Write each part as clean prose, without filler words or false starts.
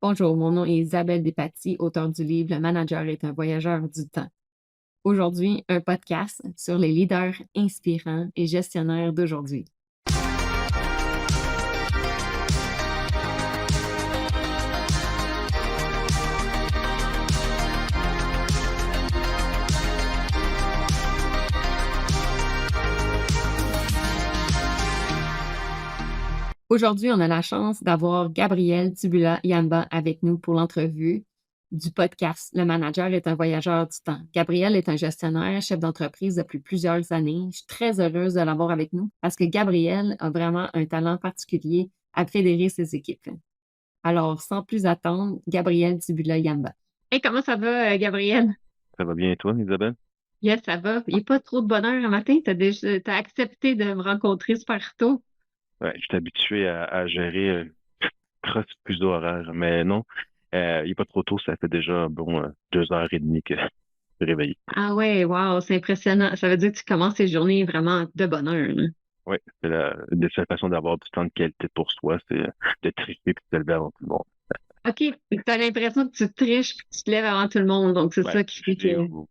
Bonjour, mon nom est Isabelle Despatie, auteure du livre Le manager est un voyageur du temps. Aujourd'hui, un podcast sur les leaders inspirants et gestionnaires d'aujourd'hui. Aujourd'hui, on a la chance d'avoir Gabrielle Tubula-Yamba avec nous pour l'entrevue du podcast Le manager est un voyageur du temps. Gabrielle est un gestionnaire, chef d'entreprise depuis plusieurs années. Je suis très heureuse de l'avoir avec nous parce que Gabrielle a vraiment un talent particulier à fédérer ses équipes. Alors, sans plus attendre, Gabrielle Tubula-Yamba. Hey, comment ça va, Gabrielle? Ça va bien et toi, Isabelle? Yes, ça va. Il n'y a pas trop de bonheur un matin. T'as accepté de me rencontrer super tôt. Ouais, je suis habitué à gérer cross fuseau horaire, mais non, il n'est pas trop tôt, ça fait déjà bon 2 heures et demie que je suis réveillé. Ah ouais, wow, c'est impressionnant. Ça veut dire que tu commences tes journées vraiment de bonne heure, là. Oui, c'est une des seules façons d'avoir du temps de qualité pour soi, c'est de tricher et de se lever avant tout le monde. OK, tu as l'impression que tu triches puis tu te lèves avant tout le monde, donc c'est Ouais, ça qui fait tricher que... ou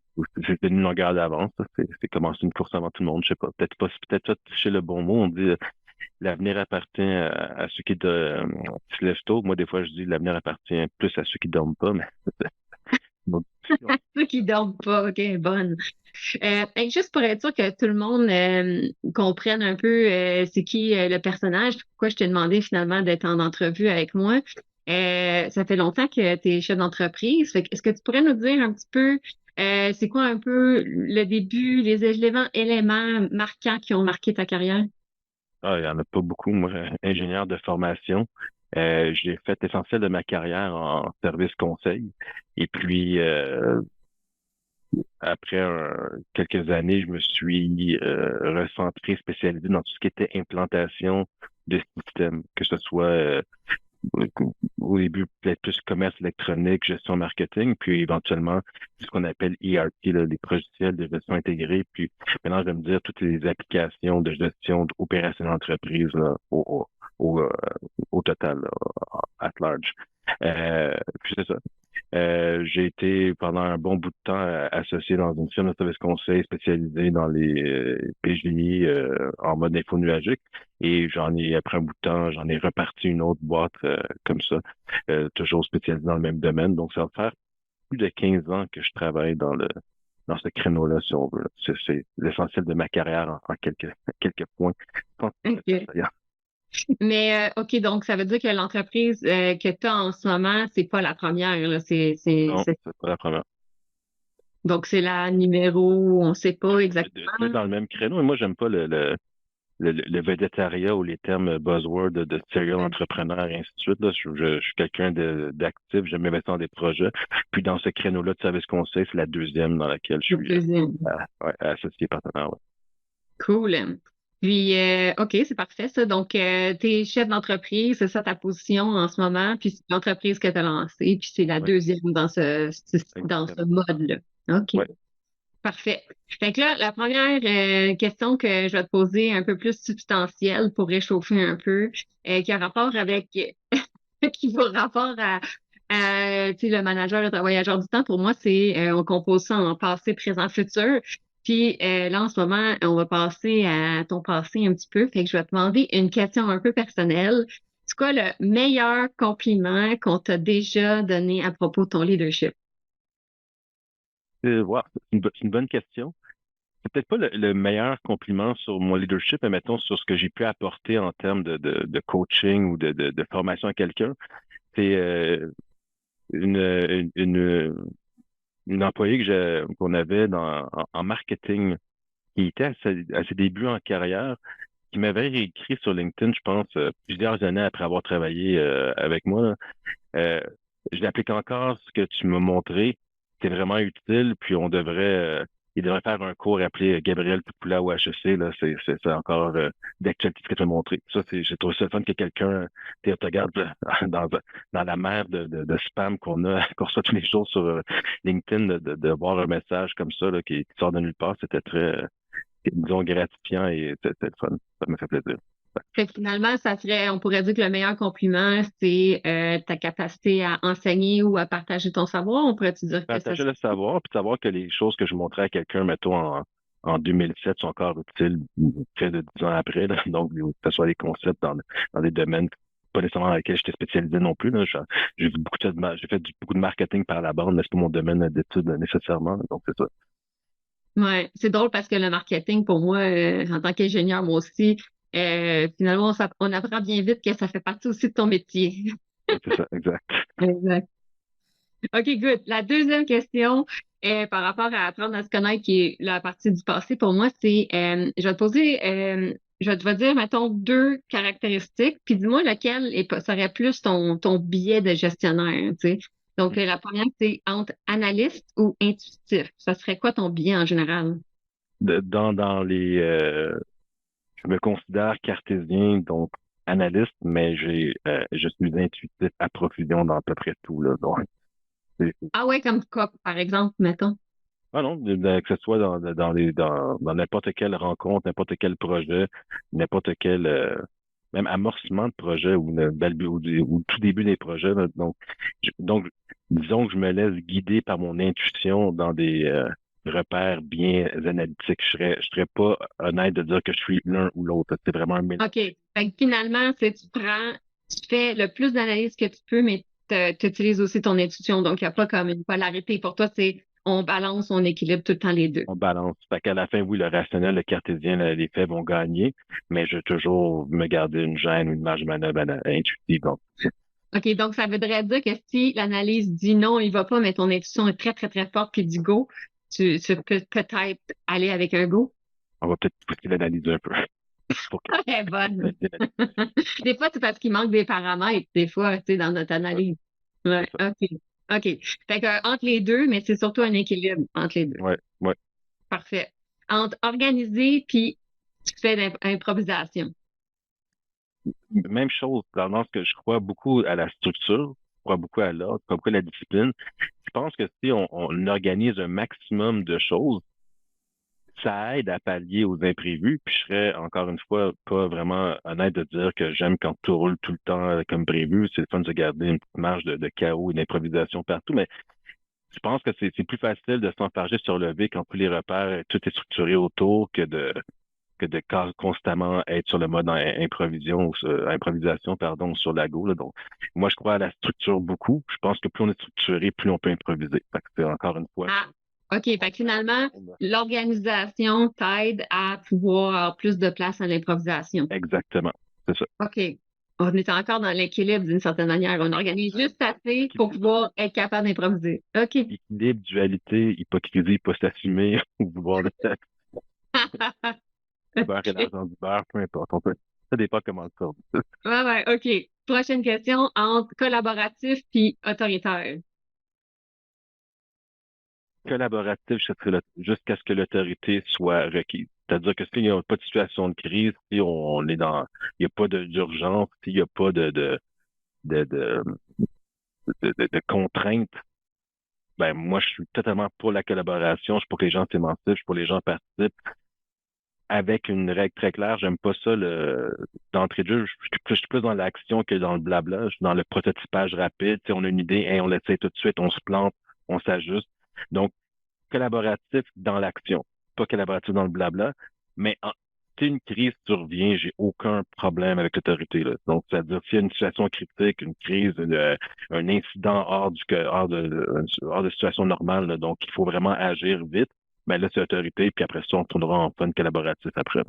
c'est une longueur d'avance, ça, c'est commencer une course avant tout le monde, je sais pas, peut-être pas tricher le bon mot, on dit l'avenir appartient à ceux se lèvent tôt. Moi, des fois, je dis l'avenir appartient plus à ceux qui dorment pas, mais c'est une autre discussion. Ceux qui dorment pas, OK, bonne. Hey, juste pour être sûr que tout le monde comprenne un peu c'est qui le personnage, pourquoi je t'ai demandé finalement d'être en entrevue avec moi. Ça fait longtemps que tu es chef d'entreprise. Est-ce que tu pourrais nous dire un petit peu c'est quoi un peu le début, les éléments marquants qui ont marqué ta carrière? Ah, il y en a pas beaucoup. Moi, ingénieur de formation, j'ai fait l'essentiel de ma carrière en service conseil. Et puis, après quelques années, je me suis recentré, spécialisé dans tout ce qui était implantation de systèmes, que ce soit au début peut-être plus commerce électronique, gestion marketing, puis éventuellement ce qu'on appelle ERP, là, les logiciels de gestion intégrée, puis maintenant je vais me dire toutes les applications de gestion opérationnelle d'entreprise là, au, euh, au total, là, at large. Puis c'est ça. J'ai été pendant un bon bout de temps associé dans une firme de service conseil spécialisée dans les PGI en mode info nuagique. Et après un bout de temps, j'en ai reparti une autre boîte comme ça, toujours spécialisée dans le même domaine. Donc, ça va faire plus de 15 ans que je travaille dans ce créneau-là, si on veut, là. C'est l'essentiel de ma carrière en quelques points. OK. Mais OK, donc ça veut dire que l'entreprise que tu as en ce moment, c'est pas la première, là. Non, c'est pas la première. Donc c'est la numéro, on sait pas Tu es exactement. dans le même créneau, et moi, j'aime pas le végétariat ou les termes buzzwords de serial entrepreneur et ainsi de suite. Là. Je suis quelqu'un d'actif, j'aime m'investir dans des projets. Puis dans ce créneau-là de service conseil, c'est la deuxième dans laquelle je Le suis deuxième. ouais, associé partenaire. Ouais. Cool. Puis OK, c'est parfait ça. Donc tu es chef d'entreprise, c'est ça ta position en ce moment, puis c'est l'entreprise que tu as lancée, puis c'est la Ouais, deuxième dans ce exactement. mode-là. OK. Ouais. Parfait. Fait que là, la première question que je vais te poser un peu plus substantielle pour réchauffer un peu, qui a rapport avec, qui a rapport tu sais, le manager et le voyageur du temps, pour moi, c'est, on compose ça en passé, présent, futur. Puis là, en ce moment, on va passer à ton passé un petit peu. Fait que je vais te demander une question un peu personnelle. C'est quoi le meilleur compliment qu'on t'a déjà donné à propos de ton leadership? Ouais, c'est une bonne question. C'est peut-être pas le meilleur compliment sur mon leadership, mais mettons sur ce que j'ai pu apporter en termes de coaching ou de formation à quelqu'un. C'est une, une, une employée qu'on avait en marketing qui était à ses débuts en carrière, qui m'avait écrit sur LinkedIn, je pense, plusieurs années après avoir travaillé avec moi. Là. Euh, je l'applique encore ce que tu m'as montré. C'est vraiment utile, puis il devrait faire un cours appelé Gabriel Tupoula au HEC, là. C'est encore d'actualité ce que tu m'as montré. Ça, j'ai trouvé ça fun que quelqu'un, tu regardes dans la mer de spam qu'on reçoit tous les jours sur LinkedIn, de voir un message comme ça, là, qui sort de nulle part. C'était très, disons, gratifiant et c'était le fun. Ça me fait plaisir. Fait que finalement, on pourrait dire que le meilleur compliment, c'est ta capacité à enseigner ou à partager ton savoir. On pourrait-tu dire que c'est Partager ça? le savoir, puis savoir que les choses que je montrais à quelqu'un, mettons, en 2007 sont encore utiles près de 10 ans après, là. Donc, que ce soit des concepts dans des domaines pas nécessairement dans lesquels j'étais spécialisé non plus, là. J'ai fait beaucoup de marketing par la bande, mais c'est pas mon domaine d'études nécessairement. Donc, c'est ça. Ouais, c'est drôle parce que le marketing, pour moi, en tant qu'ingénieur, moi aussi, finalement, on apprend bien vite que ça fait partie aussi de ton métier. C'est ça, exact. Exact. OK, good. La deuxième question, par rapport à apprendre à se connaître, qui est la partie du passé, pour moi, c'est, je vais te poser, je vais te dire, mettons, deux caractéristiques, puis dis-moi lequel serait plus ton biais de gestionnaire, tu sais. Donc, la première, c'est entre analyste ou intuitif. Ça serait quoi ton biais en général? Dans je me considère cartésien, donc analyste, mais je suis intuitif à profusion dans à peu près tout, là. Donc, c'est- Ah ouais, comme quoi, par exemple, mettons. ah non, que ce soit dans n'importe quelle rencontre, n'importe quel projet, n'importe quel même amorcement de projet ou tout début des projets, là. Donc, disons que je me laisse guider par mon intuition dans des repères bien analytiques. Je serais pas honnête de dire que je suis l'un ou l'autre. C'est vraiment un mélange. OK. Fait que finalement, c'est tu fais le plus d'analyse que tu peux, mais tu utilises aussi ton intuition. Donc, il n'y a pas comme une polarité. Pour toi, c'est on balance, on équilibre tout le temps les deux. On balance. Fait qu'à la fin, oui, le rationnel, le cartésien, les faits vont gagner, mais je vais toujours me garder une gêne ou une marge de manœuvre intuitive. Donc, OK. Donc, ça voudrait dire que si l'analyse dit non, il va pas, mais ton intuition est très, très, très forte puis du go, tu peux peut-être aller avec un go. on va peut-être pousser l'analyse un peu pour que Elle est bonne. Des fois, c'est parce qu'il manque des paramètres, des fois, tu sais, dans notre analyse. c'est Ouais. ça. OK. OK. Fait que, entre les deux, mais c'est surtout un équilibre entre les deux. Ouais, ouais. Parfait. Entre organiser puis tu fais l'improvisation. Même chose, dans le sens que je crois beaucoup à la structure, je crois beaucoup à l'ordre, je crois beaucoup à la discipline. Je pense que si on organise un maximum de choses, ça aide à pallier aux imprévus. Puis je serais, encore une fois, pas vraiment honnête de dire que j'aime quand tout roule tout le temps comme prévu. C'est le fun de garder une petite marge de chaos et d'improvisation partout. Mais je pense que c'est plus facile de s'enfarger sur le V quand tous les repères, tout est structuré autour que de constamment être sur le mode improvisation, pardon, sur la go, là. Donc, moi, je crois à la structure beaucoup. Je pense que plus on est structuré, plus on peut improviser. Fait que c'est encore une fois. Ah, OK. Fait que finalement, l'organisation t'aide à pouvoir avoir plus de place à l'improvisation. Exactement. C'est ça. OK. On est encore dans l'équilibre d'une certaine manière. On organise juste assez pour pouvoir être capable d'improviser. OK. Équilibre, dualité, hypocrisie, pas s'assumer, ou vouloir le beurre et OK. l'argent du beurre, peu importe. Ça dépend comment le sort. Ouais, ouais, OK. Prochaine question, entre collaboratif puis autoritaire. Collaboratif jusqu'à ce que l'autorité soit requise. C'est-à-dire que s'il n'y a pas de situation de crise, si on est il n'y a pas d'urgence, s'il n'y a pas de, de, de contraintes, ben moi je suis totalement pour la collaboration. Je suis pour que les gens s'émancipent, je suis pour que les gens participent avec une règle très claire. J'aime pas ça d'entrée de jeu. Je suis plus dans l'action que dans le blabla. Je suis dans le prototypage rapide. Tu sais, on a une idée, hey, on l'essaie tout de suite, on se plante, on s'ajuste. Donc collaboratif dans l'action, pas collaboratif dans le blabla, mais si une crise survient, j'ai aucun problème avec l'autorité, là. Donc, c'est-à-dire s'il y a une situation critique, une crise, un incident hors de situation normale, là, donc il faut vraiment agir vite, ben là, c'est l'autorité, puis après ça, on tournera en fun collaboratif après.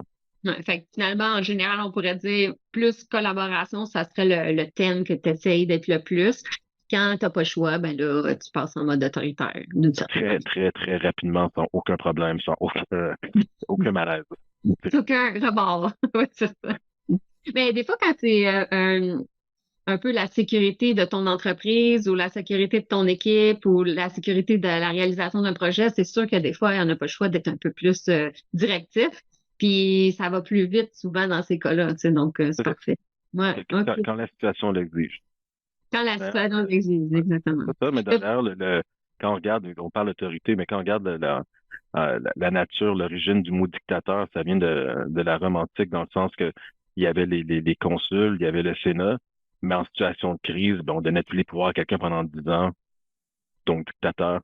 Ouais, fait que finalement, en général, on pourrait dire plus collaboration, ça serait le thème que tu essayes d'être le plus. Quand tu n'as pas le choix, ben là, tu passes en mode autoritaire, d'une certaine Très, manière. très, très rapidement, sans aucun problème, sans aucun malaise. Aucun remords. Ouais, c'est ça. Mais des fois, quand c'est un peu la sécurité de ton entreprise ou la sécurité de ton équipe ou la sécurité de la réalisation d'un projet, c'est sûr que des fois, on n'a pas le choix d'être un peu plus directif. Puis ça va plus vite souvent dans ces cas-là, tu sais, donc c'est parfait. Ouais, OK. Quand la situation l'exige. Quand la D'ailleurs, situation existe, ouais, exactement. c'est ça, mais Euh, d'ailleurs, quand on regarde, on parle d'autorité, mais quand on regarde la nature, l'origine du mot dictateur, ça vient de la Rome antique, dans le sens que il y avait les consuls, il y avait le Sénat, mais en situation de crise, ben, on donnait tous les pouvoirs à quelqu'un pendant 10 ans, donc dictateur,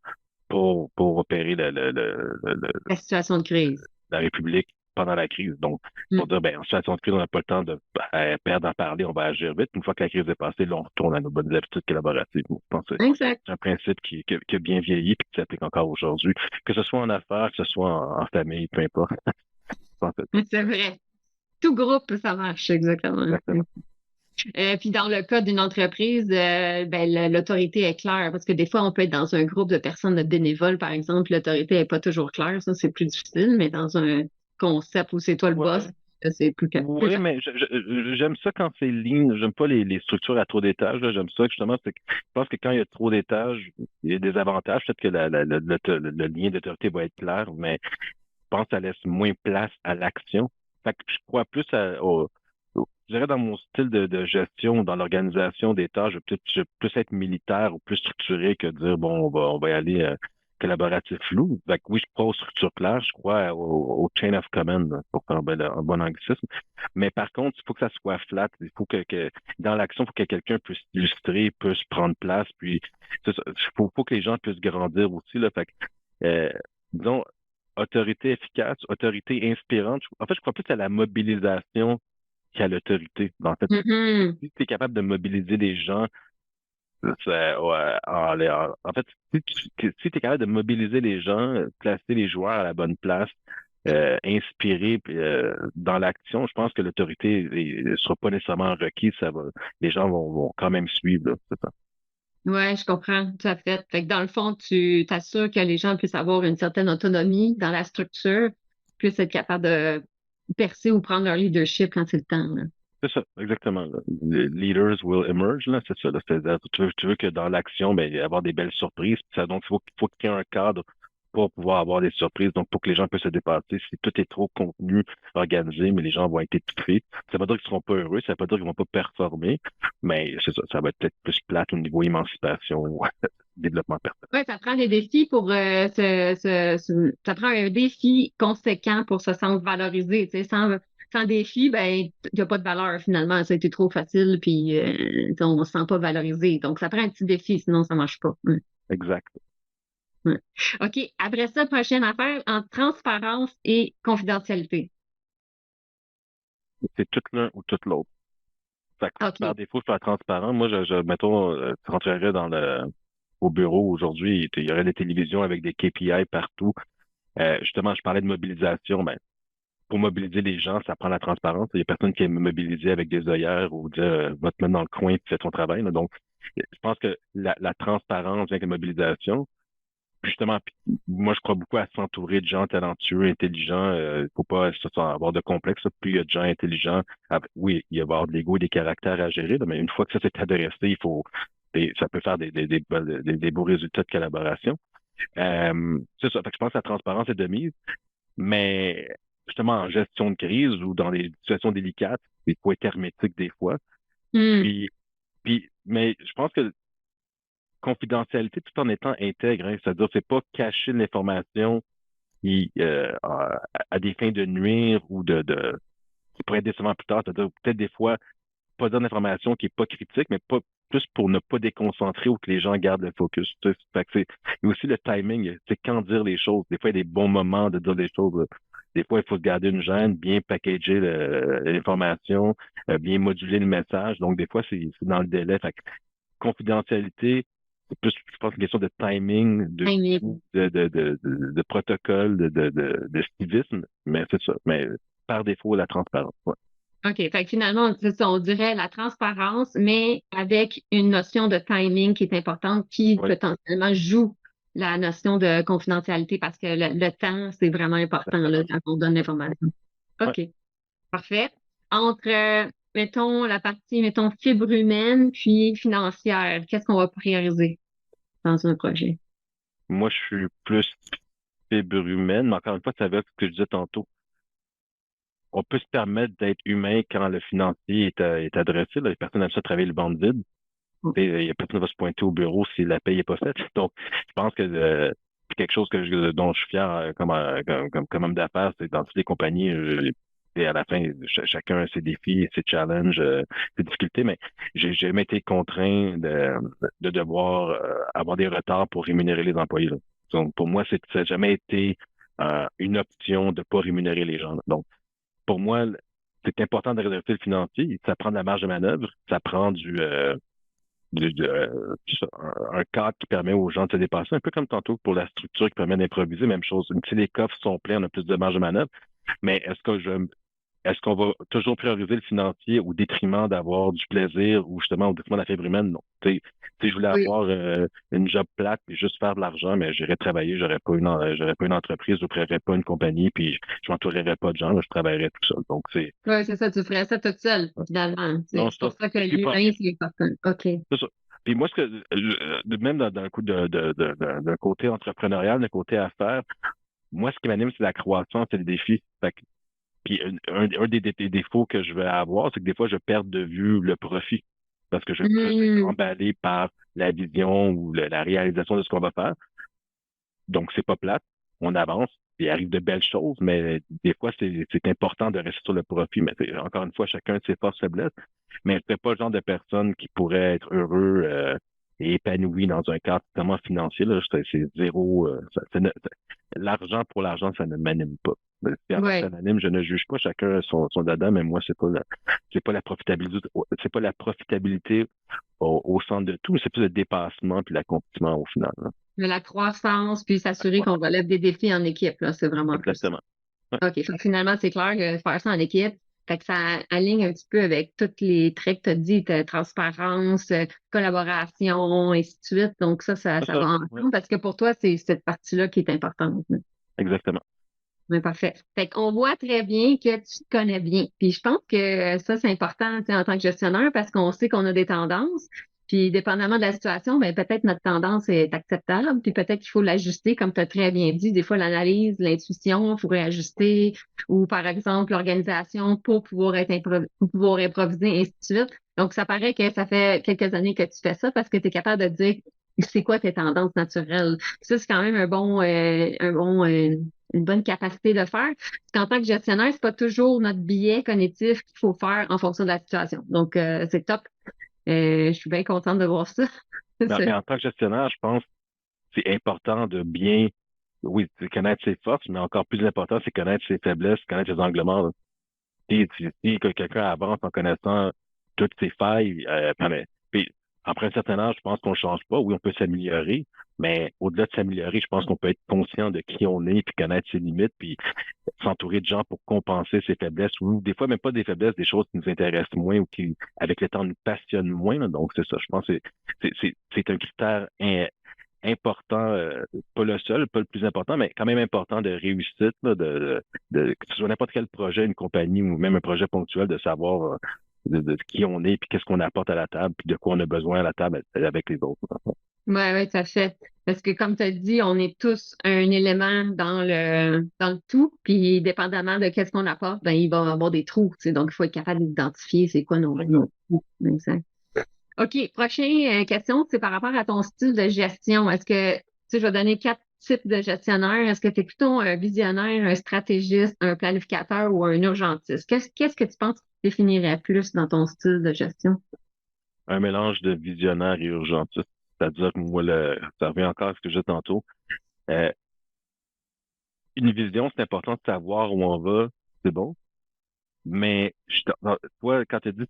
pour opérer La situation de crise. la République pendant la crise. Donc, Mm. pour dire, ben, en situation de crise, on n'a pas le temps de perdre à parler, on va agir vite. Une fois que la crise est passée, là, on retourne à nos bonnes habitudes collaboratives. Je pense que Exact. c'est un principe qui a bien vieilli et qui s'applique encore aujourd'hui. Que ce soit en affaires, que ce soit en famille, peu importe. Je pense que C'est vrai. Tout groupe, ça marche, exactement. exactement. Puis dans le cas d'une entreprise, ben, l'autorité est claire parce que des fois, on peut être dans un groupe de personnes de bénévoles, par exemple, l'autorité n'est pas toujours claire, ça c'est plus difficile, mais dans un concept où c'est toi le boss, Ouais. c'est plus Oui, facile. mais j'aime ça quand c'est lean. J'aime pas les structures à trop d'étages, là. J'aime ça justement. Je pense que quand il y a trop d'étages, il y a des avantages. Peut-être que le lien d'autorité va être clair, mais je pense que ça laisse moins place à l'action. Fait que je crois plus je dirais dans mon style de gestion, dans l'organisation des tâches, je vais plus être militaire ou plus structuré que dire, bon, on va y aller collaboratif flou. Fait que oui, je crois aux structures claires, je crois au chain of command, pour faire un bon anglicisme. Mais par contre, il faut que ça soit flat. Il faut que dans l'action, il faut que quelqu'un puisse illustrer, puisse prendre place, puis faut que les gens puissent grandir aussi, là. Fait que, disons, autorité efficace, autorité inspirante. En fait, je crois plus à la mobilisation qu'à l'autorité. En fait, Mhm. si tu es capable de mobiliser des gens, ouais, en fait, si tu es capable de mobiliser les gens, placer les joueurs à la bonne place, inspirer puis, dans l'action, je pense que l'autorité ne sera pas nécessairement requise. Les gens vont quand même suivre, là, c'est ça. Ouais, je comprends, tout à fait. Fait que dans le fond, tu t'assures que les gens puissent avoir une certaine autonomie dans la structure, puissent être capables de percer ou prendre leur leadership quand c'est le temps, là. C'est ça, exactement, là. Les leaders will emerge, là, c'est ça, là. C'est-à-dire, tu veux que dans l'action, ben, il y ait avoir des belles surprises. Donc, il faut qu'il y ait un cadre pour pouvoir avoir des surprises, donc pour que les gens puissent se dépasser. Si tout est trop contenu, organisé, mais les gens vont être étouffés, ça veut pas dire qu'ils seront pas heureux, ça veut pas dire qu'ils vont pas performer, mais c'est ça, ça va être peut-être plus plate au niveau émancipation ou développement personnel. Ouais, ça prend des défis pour ça prend un défi conséquent pour se sentir valorisé. Tu sais, sans défi, ben, il n'y a pas de valeur finalement. Ça a été trop facile, puis on ne se sent pas valorisé. Donc, ça prend un petit défi, sinon ça marche pas. Exact. Ouais. OK. Après ça, prochaine affaire, en transparence et confidentialité. C'est tout l'un ou tout l'autre. Fait que par OK. défaut, je suis transparent. Moi, mettons, tu rentrerais au bureau aujourd'hui, il y aurait des télévisions avec des KPI partout. Justement, je parlais de mobilisation. Ben, pour mobiliser les gens, ça prend la transparence. Il y a personne qui est mobilisé avec des œillères ou dire va te mettre dans le coin et fais ton travail, là. Donc, je pense que la transparence vient avec la mobilisation. Justement, moi, je crois beaucoup à s'entourer de gens talentueux, intelligents. Faut pas avoir de complexe, là. Plus il y a de gens intelligents, oui, il va y avoir de l'ego et des caractères à gérer, là, mais une fois que ça s'est adressé, ça peut faire des beaux résultats de collaboration. C'est ça. Fait que je pense que la transparence est de mise. Mais justement, en gestion de crise ou dans des situations délicates, il faut être hermétique des fois. Hmm. Puis, mais je pense que confidentialité tout en étant intègre, hein, c'est-à-dire c'est pas cacher l'information à des fins de nuire ou qui pourrait être décevant plus tard. C'est-à-dire peut-être des fois pas dire d'information qui est pas critique, mais pas plus pour ne pas déconcentrer ou que les gens gardent le focus. Tu sais. Fait que il y a aussi le timing, c'est quand dire les choses. Des fois, il y a des bons moments de dire les choses, là. Des fois, il faut se garder une gêne, bien packager l'information, bien moduler le message. Donc, des fois, c'est dans le délai. Fait que confidentialité, c'est plus, je pense, une question de timing, de Timing. coût, de protocole, de civisme. Mais c'est ça. Mais par défaut, la transparence. Ouais. OK. Fait que finalement, c'est ça, on dirait la transparence, mais avec une notion de timing qui est importante, qui Oui. potentiellement joue la notion de confidentialité parce que le temps, c'est vraiment important là, quand on donne l'information. Ouais. OK. Parfait. Entre, mettons, la partie, mettons, fibre humaine puis financière, qu'est-ce qu'on va prioriser dans un projet? Moi, je suis plus fibre humaine, mais encore une fois, ça veut dire ce que je disais tantôt. On peut se permettre d'être humain quand le financier est adressé. Là. Les personnes aiment ça travailler le ventre vide. Il y a personne qui va se pointer au bureau si la paye n'est pas faite. Donc, je pense que c'est quelque chose dont je suis fier comme homme d'affaires. C'est dans toutes les compagnies. et à la fin, chacun a ses défis, ses challenges, ses difficultés, mais j'ai jamais été contraint de devoir avoir des retards pour rémunérer les employés, là. Donc, pour moi, ça n'a jamais été une option de pas rémunérer les gens, là. Donc, pour moi, c'est important de redresser le financier. Ça prend de la marge de manœuvre, ça prend un cadre qui permet aux gens de se dépasser, un peu comme tantôt pour la structure qui permet d'improviser, même chose. Si les coffres sont pleins, on a plus de marge de manœuvre. Mais est-ce qu'on va toujours prioriser le financier au détriment d'avoir du plaisir ou justement au détriment de la fibre humaine? Non. Tu sais, si je voulais Oui. avoir une job plate et juste faire de l'argent, mais j'irais travailler, j'aurais pas une entreprise, je créerais pas une compagnie, puis je m'entourerais pas de gens, là, je travaillerais tout seul. Donc Ouais, c'est ça, tu ferais ça toute seule, finalement. non, C'est pour ça que je suis pas. l'humain, c'est important. OK. C'est ça. Puis moi, même dans le coup d'un côté entrepreneurial, d'un côté affaires, moi, ce qui m'anime, c'est la croissance et le défi. Puis un des défauts que je vais avoir, c'est que des fois, je perds de vue le profit parce que je vais plus être Hmm. emballé par la vision ou la réalisation de ce qu'on va faire. Donc, c'est pas plate. On avance. Il arrive de belles choses, mais des fois, c'est important de rester sur le profit. Mais encore une fois, chacun a ses forces et faiblesses. Mais je ne pas le genre de personne qui pourrait être heureux et épanoui dans un cadre totalement financier. Là. C'est zéro. L'argent pour l'argent, ça ne m'anime pas. Si ça Ouais. m'anime, je ne juge pas. Chacun a son dada, mais moi, c'est pas la profitabilité. C'est pas la profitabilité au centre de tout, mais c'est plus le dépassement puis l'accomplissement au final, là. Mais la croissance, puis s'assurer Ouais, qu'on relève des défis en équipe, là, c'est vraiment plus ça. exactement. Ouais, OK. Fait que finalement, c'est clair que faire ça en équipe, fait que ça aligne un petit peu avec tous les traits que tu as dit, transparence, collaboration, et ainsi de suite. Donc, c'est ça ça. va Ouais, ensemble parce que pour toi, c'est cette partie-là qui est importante. exactement. Mais parfait. Fait qu'on voit très bien que tu te connais bien. Puis je pense que ça, c'est important, tu sais, en tant que gestionnaire parce qu'on sait qu'on a des tendances. Puis dépendamment de la situation, ben peut-être notre tendance est acceptable, puis peut-être qu'il faut l'ajuster, comme tu as très bien dit. Des fois, l'analyse, l'intuition, il faut réajuster, ou par exemple, l'organisation pour pouvoir improviser, ainsi de suite. Donc, ça paraît que ça fait quelques années que tu fais ça parce que tu es capable de dire c'est quoi tes tendances naturelles. Ça, c'est quand même une bonne capacité de faire. Parce qu'en tant que gestionnaire, c'est pas toujours notre biais cognitif qu'il faut faire en fonction de la situation. Donc, c'est top. Je suis bien contente de voir ça. Mais en tant que gestionnaire, je pense que c'est important de bien, oui, de connaître ses forces, mais encore plus important, c'est connaître ses faiblesses, connaître ses angles morts, là. Si que quelqu'un avance en connaissant toutes ses failles, puis après un certain âge, je pense qu'on ne change pas. Oui, on peut s'améliorer, mais au-delà de s'améliorer, je pense qu'on peut être conscient de qui on est, puis connaître ses limites, puis s'entourer de gens pour compenser ses faiblesses, ou des fois même pas des faiblesses, des choses qui nous intéressent moins ou qui, avec le temps, nous passionnent moins, là. Donc, c'est ça. Je pense que c'est un critère important, pas le seul, pas le plus important, mais quand même important de réussite, là, que ce soit n'importe quel projet, une compagnie ou même un projet ponctuel, de savoir de qui on est, puis qu'est-ce qu'on apporte à la table, puis de quoi on a besoin à la table avec les autres. Oui, oui, tout à fait. Parce que comme tu as dit, on est tous un élément dans le tout, puis dépendamment de qu'est-ce qu'on apporte, ben, il va y avoir des trous, tu sais. Donc, il faut être capable d'identifier c'est quoi nos trous. Exact. OK, prochaine question, c'est par rapport à ton style de gestion. Est-ce que, tu sais, je vais donner 4 types de gestionnaires. Est-ce que tu es plutôt un visionnaire, un stratégiste, un planificateur ou un urgentiste? Qu'est-ce que tu penses qui te définirait plus dans ton style de gestion? Un mélange de visionnaire et urgentiste. C'est-à-dire que moi, ça revient encore à ce que j'ai dit tantôt. Euh, une vision, c'est important de savoir où on va, c'est bon. Mais toi, quand tu dis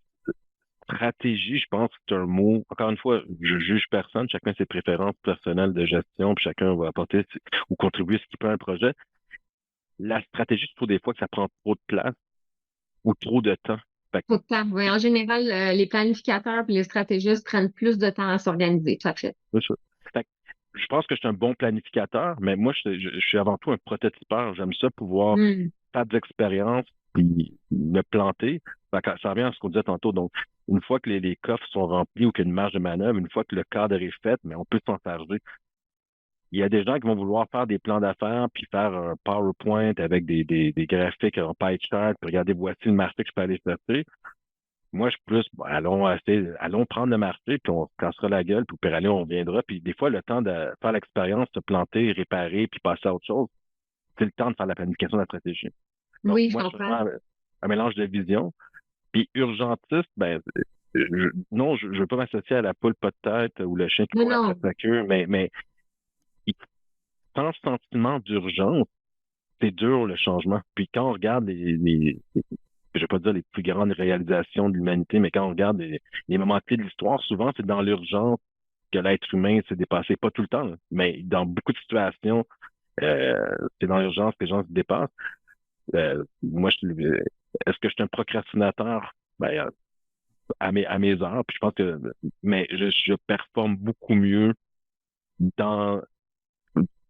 stratégie, je pense que c'est un mot. Encore une fois, je juge personne, chacun ses préférences personnelles de gestion, puis chacun va apporter ou contribuer ce qu'il peut à un projet. La stratégie, je trouve des fois que ça prend trop de place ou trop de temps. Fait que, Faut de temps. Oui, en général, les planificateurs et les stratégistes prennent plus de temps à s'organiser. Tout à fait. c'est ça. Fait que, je pense que je suis un bon planificateur, mais moi, je suis avant tout un prototypeur. J'aime ça pouvoir Hmm. faire de l'expérience puis me planter. Fait que ça revient à ce qu'on disait tantôt. Donc, une fois que les coffres sont remplis ou qu'il y a une marge de manœuvre, une fois que le cadre est fait, mais on peut s'en charger. Il y a des gens qui vont vouloir faire des plans d'affaires puis faire un PowerPoint avec des graphiques en pie chart, puis regarder voici le marché que je peux aller chercher. Moi, je suis plus, bon, allons prendre le marché, puis on se cassera la gueule, puis au pire aller, on reviendra. Puis des fois, le temps de faire l'expérience, se planter, réparer, puis passer à autre chose, c'est le temps de faire la planification de la stratégie. Donc, Oui, je moi, je suis comprends. vraiment un mélange de vision. Puis urgentiste, ben, non, je veux pas m'associer à la poule pas de tête ou le chien qui Non, court après non. sa queue, mais il- sans le sentiment d'urgence, c'est dur le changement. Puis quand on regarde je vais pas dire les plus grandes réalisations de l'humanité, mais quand on regarde les moments clés de l'histoire, souvent c'est dans l'urgence que l'être humain s'est dépassé. Pas tout le temps, là, mais dans beaucoup de situations, c'est dans l'urgence que les gens se dépassent. Moi, est-ce que je suis un procrastinateur? Ben, à mes heures, puis je pense que, mais je performe beaucoup mieux dans,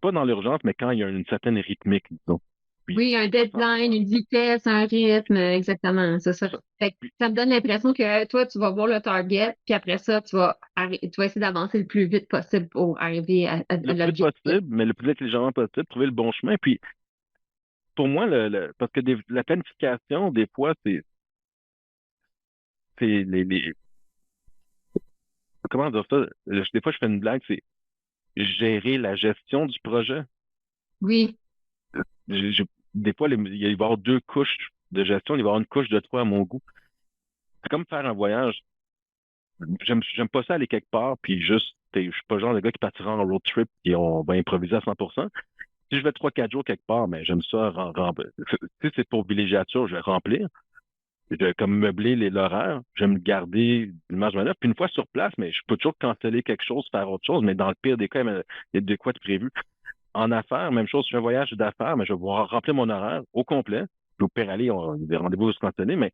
pas dans l'urgence, mais quand il y a une certaine rythmique, disons. Puis, Oui, un pas sans- deadline, une vitesse, un rythme, exactement, c'est ça. Fait que puis, ça me donne l'impression que toi, tu vas voir le target, puis après ça, tu vas essayer d'avancer le plus vite possible pour arriver à le plus vite l'objectif. possible, mais le plus intelligemment possible, trouver le bon chemin. Puis, pour moi, parce que la planification, des fois, c'est comment dire ça? Des fois, je fais une blague, c'est gérer la gestion du projet. Oui, Des fois, il va y avoir deux couches de gestion, il va y avoir une couche de trois à mon goût. C'est comme faire un voyage. J'aime pas ça aller quelque part, puis juste, je suis pas le genre de gars qui partira en road trip et on va improviser à 100%. Si je vais 3, 4 jours quelque part, mais j'aime ça remplir. Si c'est pour villégiature, je vais remplir. Comme meubler l'horaire, j'aime garder l'image de manœuvre. Puis une fois sur place, mais je peux toujours canceller quelque chose, faire autre chose, mais dans le pire des cas, il y a de quoi de prévu. En affaires, même chose, si je fais un voyage d'affaires, mais je vais pouvoir remplir mon horaire au complet. Puis au pire aller, des rendez-vous se canceller, mais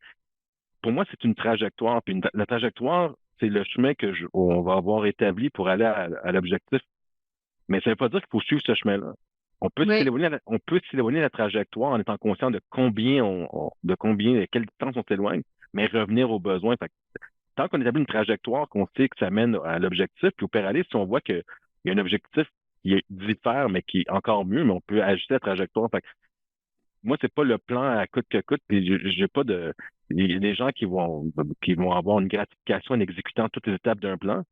pour moi, c'est une trajectoire. Puis la trajectoire, c'est le chemin on va avoir établi pour aller à l'objectif. Mais ça ne veut pas dire qu'il faut suivre ce chemin-là. oui, On peut s'éloigner de la trajectoire en étant conscient de de quelle distance on s'éloigne, mais revenir aux besoins. Fait que tant qu'on établit une trajectoire, qu'on sait que ça mène à l'objectif, puis au pire aller, si on voit qu'il y a un objectif qui est diffère, mais qui est encore mieux, mais on peut ajuster la trajectoire. Fait que moi, c'est pas le plan à coûte que coûte, puis j'ai pas de. Il y a des gens qui vont avoir une gratification en exécutant toutes les étapes d'un plan.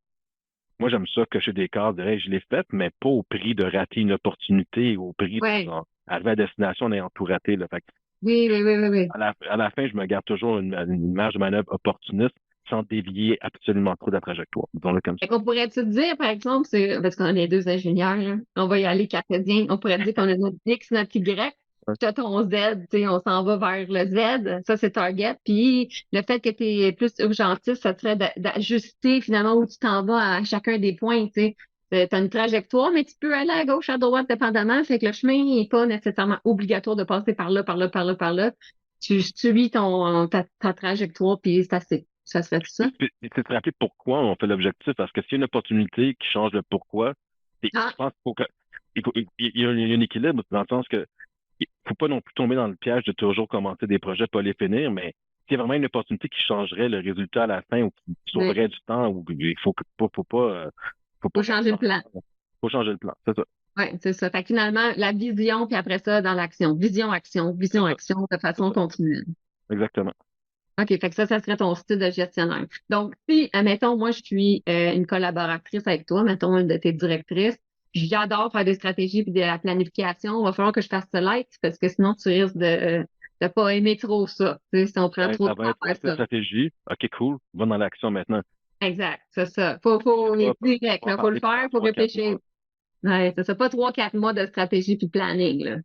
Moi, j'aime ça cocher des cases, dire, hey, je l'ai fait, mais pas au prix de rater une opportunité, au prix oui, d'arriver à destination en ayant tout raté, là. Fait que oui, oui, oui, oui, oui. à la fin, je me garde toujours une marge de manœuvre opportuniste sans dévier absolument trop de la trajectoire. Disons-le comme ça. Fait qu'on pourrait-tu dire, par exemple, parce qu'on est deux ingénieurs, là, on va y aller cartésien, on pourrait dire qu'on a notre X, notre Y, Ouais. puis t'as ton Z, tu sais, on s'en va vers le Z, ça c'est target, puis le fait que tu es plus urgentiste, ça serait d'ajuster finalement où tu t'en vas à chacun des points, tu sais. T'as une trajectoire, mais tu peux aller à gauche, à droite, dépendamment, fait que le chemin n'est pas nécessairement obligatoire de passer par là, par là, par là, par là. Tu suis ta trajectoire, puis c'est assez. Ça se fait tout ça? C'est de se rappeler pourquoi on fait l'objectif, parce que s'il y a une opportunité qui change le pourquoi, je Ah, pense qu'il faut il y a un équilibre dans le sens que il faut pas non plus tomber dans le piège de toujours commencer des projets, pas les finir, mais s'il y a vraiment une opportunité qui changerait le résultat à la fin ou qui oui. sauverait du temps, ou il faut Faut pas faire changer le ça. plan. Il faut changer le plan. C'est ça. Oui, c'est ça. Fait que finalement, la vision, puis après ça, dans l'action. Vision, action, vision, C'est ça. action, de C'est façon ça. continue. Exactement. OK, fait que ça serait ton style de gestionnaire. Donc, si, admettons, moi, je suis une collaboratrice avec toi, mettons, une de tes directrices, j'adore faire des stratégies puis de la planification, il va falloir que je fasse ça light, parce que sinon, tu risques de pas aimer trop ça. Tu sais, si on prend Ben, trop de ça temps va être à ouais, faire cette ça. stratégie. OK, cool. Va dans l'action maintenant. Exact, c'est ça. Faut Pas, être direct, pas là, faut le parler faire, pendant faut 3, 4 mois. réfléchir. Ouais, c'est ça. Pas 3, 4 mois de stratégie puis de planning, là.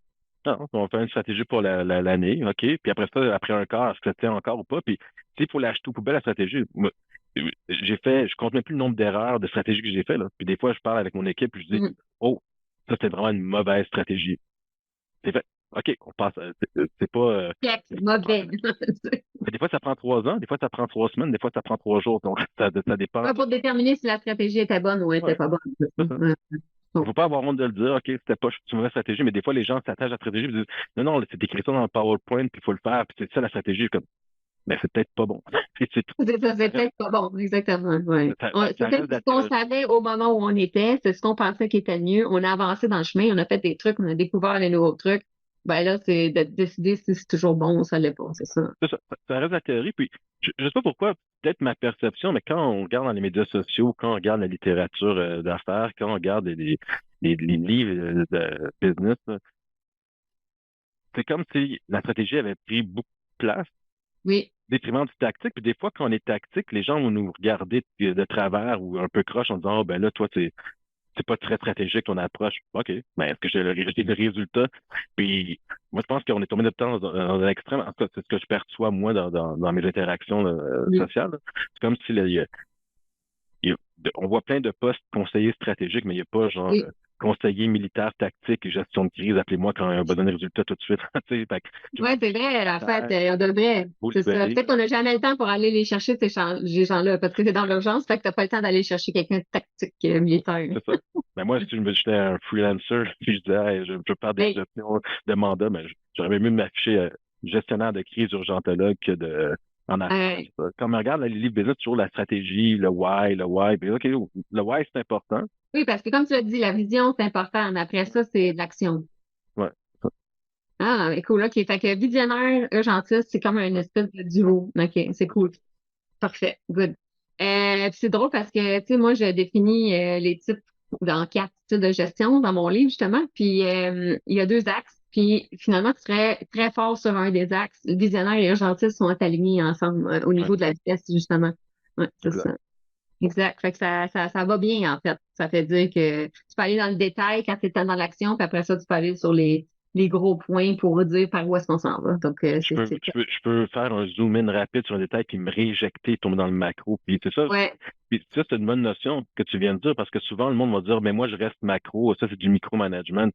Non, on fait une stratégie pour l'année, OK. Puis après ça, après un quart, est-ce que ça tient encore ou pas? Puis s'il faut l'acheter aux poubelles, la stratégie, moi, je compte même plus le nombre d'erreurs de stratégie que j'ai fait, là. Puis des fois, je parle avec mon équipe, puis je dis, Mm. oh, ça, c'était vraiment une mauvaise stratégie. C'est fait. OK, on passe. C'est pas. Check, Ça prend- mauvais. mais des fois, ça prend 3 ans, des fois, ça prend 3 semaines, des fois, ça prend 3 jours. Donc, ça dépend. Ouais, pour déterminer si la stratégie était bonne ou était Ouais, pas bonne. c'est ça. Ouais. Il faut pas avoir honte de le dire, OK, c'était pas une mauvaise stratégie, mais des fois, les gens s'attachent à la stratégie et disent, non, non, c'est écrit ça dans le PowerPoint, puis il faut le faire, puis c'est ça la stratégie. Comme, mais c'est peut-être pas bon. C'est tout. C'est ça, c'est Ça reste, peut-être pas bon, exactement. Ouais. ça C'est peut-être reste de ce la qu'on théorie. savait au moment où on était, c'est ce qu'on pensait qui était mieux. On a avancé dans le chemin, on a fait des trucs, on a découvert des nouveaux trucs. Ben là, c'est de décider si c'est toujours bon ou ça l'est pas, c'est ça. Ça reste de la théorie. Puis, je sais pas pourquoi, peut-être ma perception, mais quand on regarde dans les médias sociaux, quand on regarde la littérature d'affaires, quand on regarde les livres de business, là, c'est comme si la stratégie avait pris beaucoup de place. Oui, déprimant du tactique. Puis des fois, quand on est tactique, les gens vont nous regarder de travers ou un peu croche en disant, oh, ben là, toi, c'est pas très stratégique ton approche. OK, mais est-ce que j'ai le résultat? Puis moi, je pense qu'on est tombé de temps dans un extrême. En tout cas, c'est ce que je perçois, moi, dans mes interactions oui, sociales. C'est comme si on voit plein de postes conseillers stratégiques, mais il n'y a pas genre oui. conseiller militaire tactique et gestion de crise, appelez-moi quand il y a besoin de résultats tout de suite. Tu sais, fait que je me Ouais, dis, c'est vrai, en fait, ah, on devrait. faut C'est ça. libérer. Peut-être qu'on n'a jamais le temps pour aller les chercher, ces gens-là, parce que c'est dans l'urgence, fait que t'as pas le temps d'aller chercher quelqu'un de tactique militaire. C'est ça. Mais moi, si j'étais un freelancer, puis je disais, hey, je parle de Mais, gestion de mandat, mais j'aurais même mieux m'afficher gestionnaire de crise urgentologue que de en affaires. euh, Quand on regarde les livres business, toujours la stratégie, le why. Puis, OK, le why, c'est important. oui, parce que comme tu l'as dit, la vision, c'est important. Mais après ça, c'est de l'action. Ouais. Ah, mais cool. OK. Fait que visionnaire, urgentiste, c'est comme une espèce de duo. OK, c'est cool. Parfait. Good. Puis c'est drôle parce que, tu sais, moi, je définis les types dans 4 types de gestion dans mon livre, justement. Puis il y a 2 axes. Puis finalement, tu serais très fort sur un des axes. Le visionnaire et urgentiste sont alignés ensemble au Ouais, niveau de la vitesse, justement. Ouais, c'est exact. ça. Exact. Fait que ça va bien, en fait. Ça fait dire que tu peux aller dans le détail quand tu es dans l'action, puis après ça, tu peux aller sur les gros points pour dire par où est-ce qu'on s'en va. Donc, c'est ça. Je peux faire un zoom in rapide sur un détail puis me rééjecter, tomber dans le macro. Puis c'est ça. Ouais. Puis ça, c'est une bonne notion que tu viens de dire parce que souvent, le monde va dire, mais moi, je reste macro. Ça, c'est du micromanagement.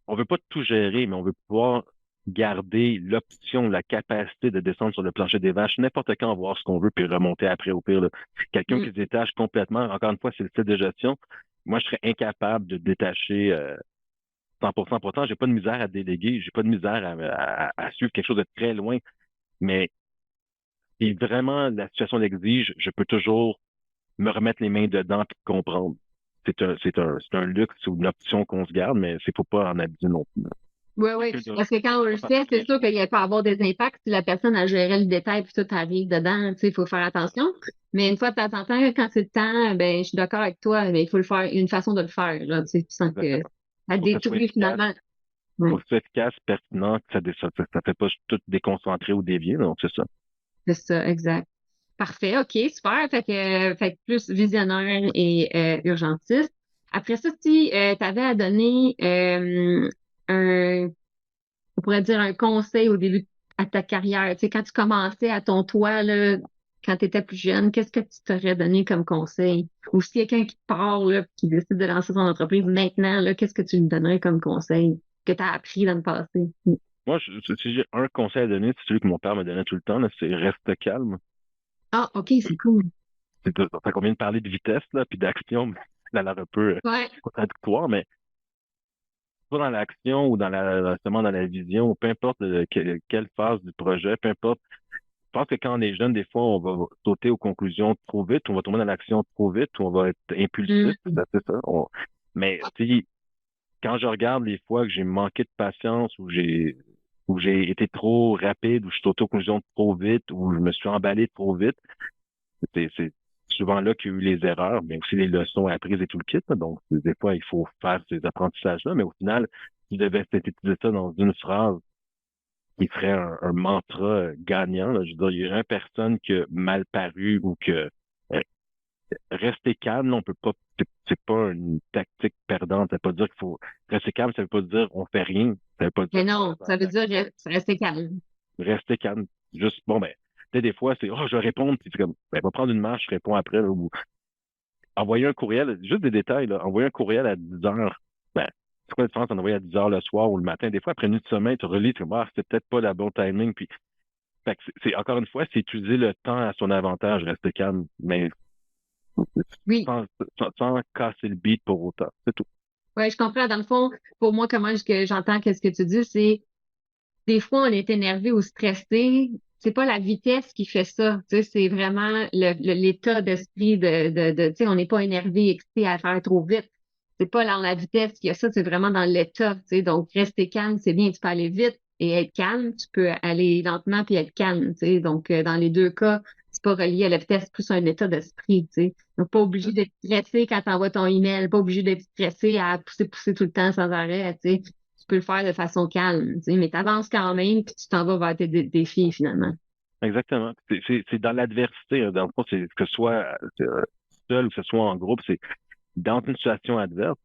On veut pas tout gérer, mais on veut pouvoir garder l'option, la capacité de descendre sur le plancher des vaches, n'importe quand, voir ce qu'on veut, puis remonter après au pire, là. Quelqu'un qui Mm. se détache complètement, encore une fois, c'est le style de gestion. Moi, je serais incapable de détacher 100%. Pourtant, j'ai pas de misère à déléguer, j'ai pas de misère à suivre quelque chose de très loin. Mais si vraiment la situation l'exige, je peux toujours me remettre les mains dedans et comprendre. C'est un luxe ou une option qu'on se garde, mais c'est faut pas en abuser non plus. Oui, La oui. culture Parce que quand on le pas fait, c'est particulière. sûr qu'il peut avoir des impacts si la personne a géré le détail puis tout arrive dedans. Tu sais, il faut faire attention. Mais une fois de temps en temps, quand c'est le temps, ben, je suis d'accord avec toi, mais il faut le faire, une façon de le faire, là, tu sais, sans que Exactement. ça Faut que ça soit détruit efficace. finalement. Ouais, Faut que ça soit efficace, pertinent, que ça fait pas tout déconcentrer ou dévier. Donc, c'est ça. c'est ça, exact. Parfait, OK, super. Fait que plus visionnaire et urgentiste. Après ça, si tu avais à donner un, on pourrait dire un conseil au début à ta carrière, tu sais, quand tu commençais à ton toit, là, quand tu étais plus jeune, qu'est-ce que tu t'aurais donné comme conseil? Ou si quelqu'un qui part, là, qui décide de lancer son entreprise maintenant, là, qu'est-ce que tu lui donnerais comme conseil que tu as appris dans le passé? Moi, si j'ai un conseil à donner, c'est celui que mon père me donnait tout le temps, là, c'est reste calme. Ah, OK, c'est cool. Fait qu'on vient de parler de vitesse, là, puis d'action, mais ça a l'air un peu Ouais. contradictoire, mais soit dans l'action ou justement dans la vision, peu importe quelle phase du projet, peu importe. Je pense que quand on est jeune, des fois, on va sauter aux conclusions trop vite, on va tomber dans l'action trop vite, ou on va être impulsif, Mm. c'est ça. Mais tu sais, quand je regarde les fois que j'ai manqué de patience, ou j'ai été trop rapide, ou je suis sauté aux conclusions trop vite, ou je me suis emballé trop vite, c'est souvent là qu'il y a eu les erreurs, mais aussi les leçons apprises et tout le kit, là. Donc, des fois, il faut faire ces apprentissages-là, mais au final, si je devais synthétiser ça dans une phrase qui ferait un mantra gagnant, là, je veux dire, il y a une personne qui a mal paru ou que euh, rester calme, là, on peut pas, c'est pas une tactique perdante. Ça veut pas dire qu'il faut rester calme, ça veut pas dire on fait rien. Ça veut pas dire Mais qu'on non, reste dans ça veut dire l'action. rester calme. Rester calme. Juste, bon, ben, tu sais, des fois, c'est, oh, je vais répondre, puis c'est comme, ben, va prendre une marche, je réponds après, là, ou envoyer un courriel, juste des détails, là, envoyer un courriel à 10 heures. Ben, c'est quoi la différence d'en envoyer à 10 heures le soir ou le matin? Des fois, après une nuit de sommeil, tu relis, tu dis, ah, c'est peut-être pas le bon timing, puis fait que encore une fois, c'est utiliser le temps à son avantage, rester calme, mais Oui. sans casser le beat pour autant. C'est tout. Ouais, je comprends. Dans le fond, pour moi, comment que j'entends qu'est-ce que tu dis, c'est des fois, on est énervé ou stressé. C'est pas la vitesse qui fait ça. Tu sais, c'est vraiment l'état d'esprit tu sais, on n'est pas énervé, excité à faire trop vite. C'est pas dans la vitesse qu'il y a ça, c'est vraiment dans l'état. Tu sais, donc, rester calme, c'est bien. Tu peux aller vite et être calme. Tu peux aller lentement puis être calme. Tu sais, donc, dans les deux cas, c'est pas relié à la vitesse, c'est plus un état d'esprit. Tu sais, donc pas obligé d'être stressé quand tu envoies ton email, pas obligé d'être stressé à pousser tout le temps sans arrêt. Tu sais, tu peux le faire de façon calme, tu sais, mais tu avances quand même, puis tu t'en vas vers tes défis finalement. exactement. C'est dans l'adversité, hein. Dans le fond, c'est que ce soit seul ou que ce soit en groupe, c'est dans une situation adverse.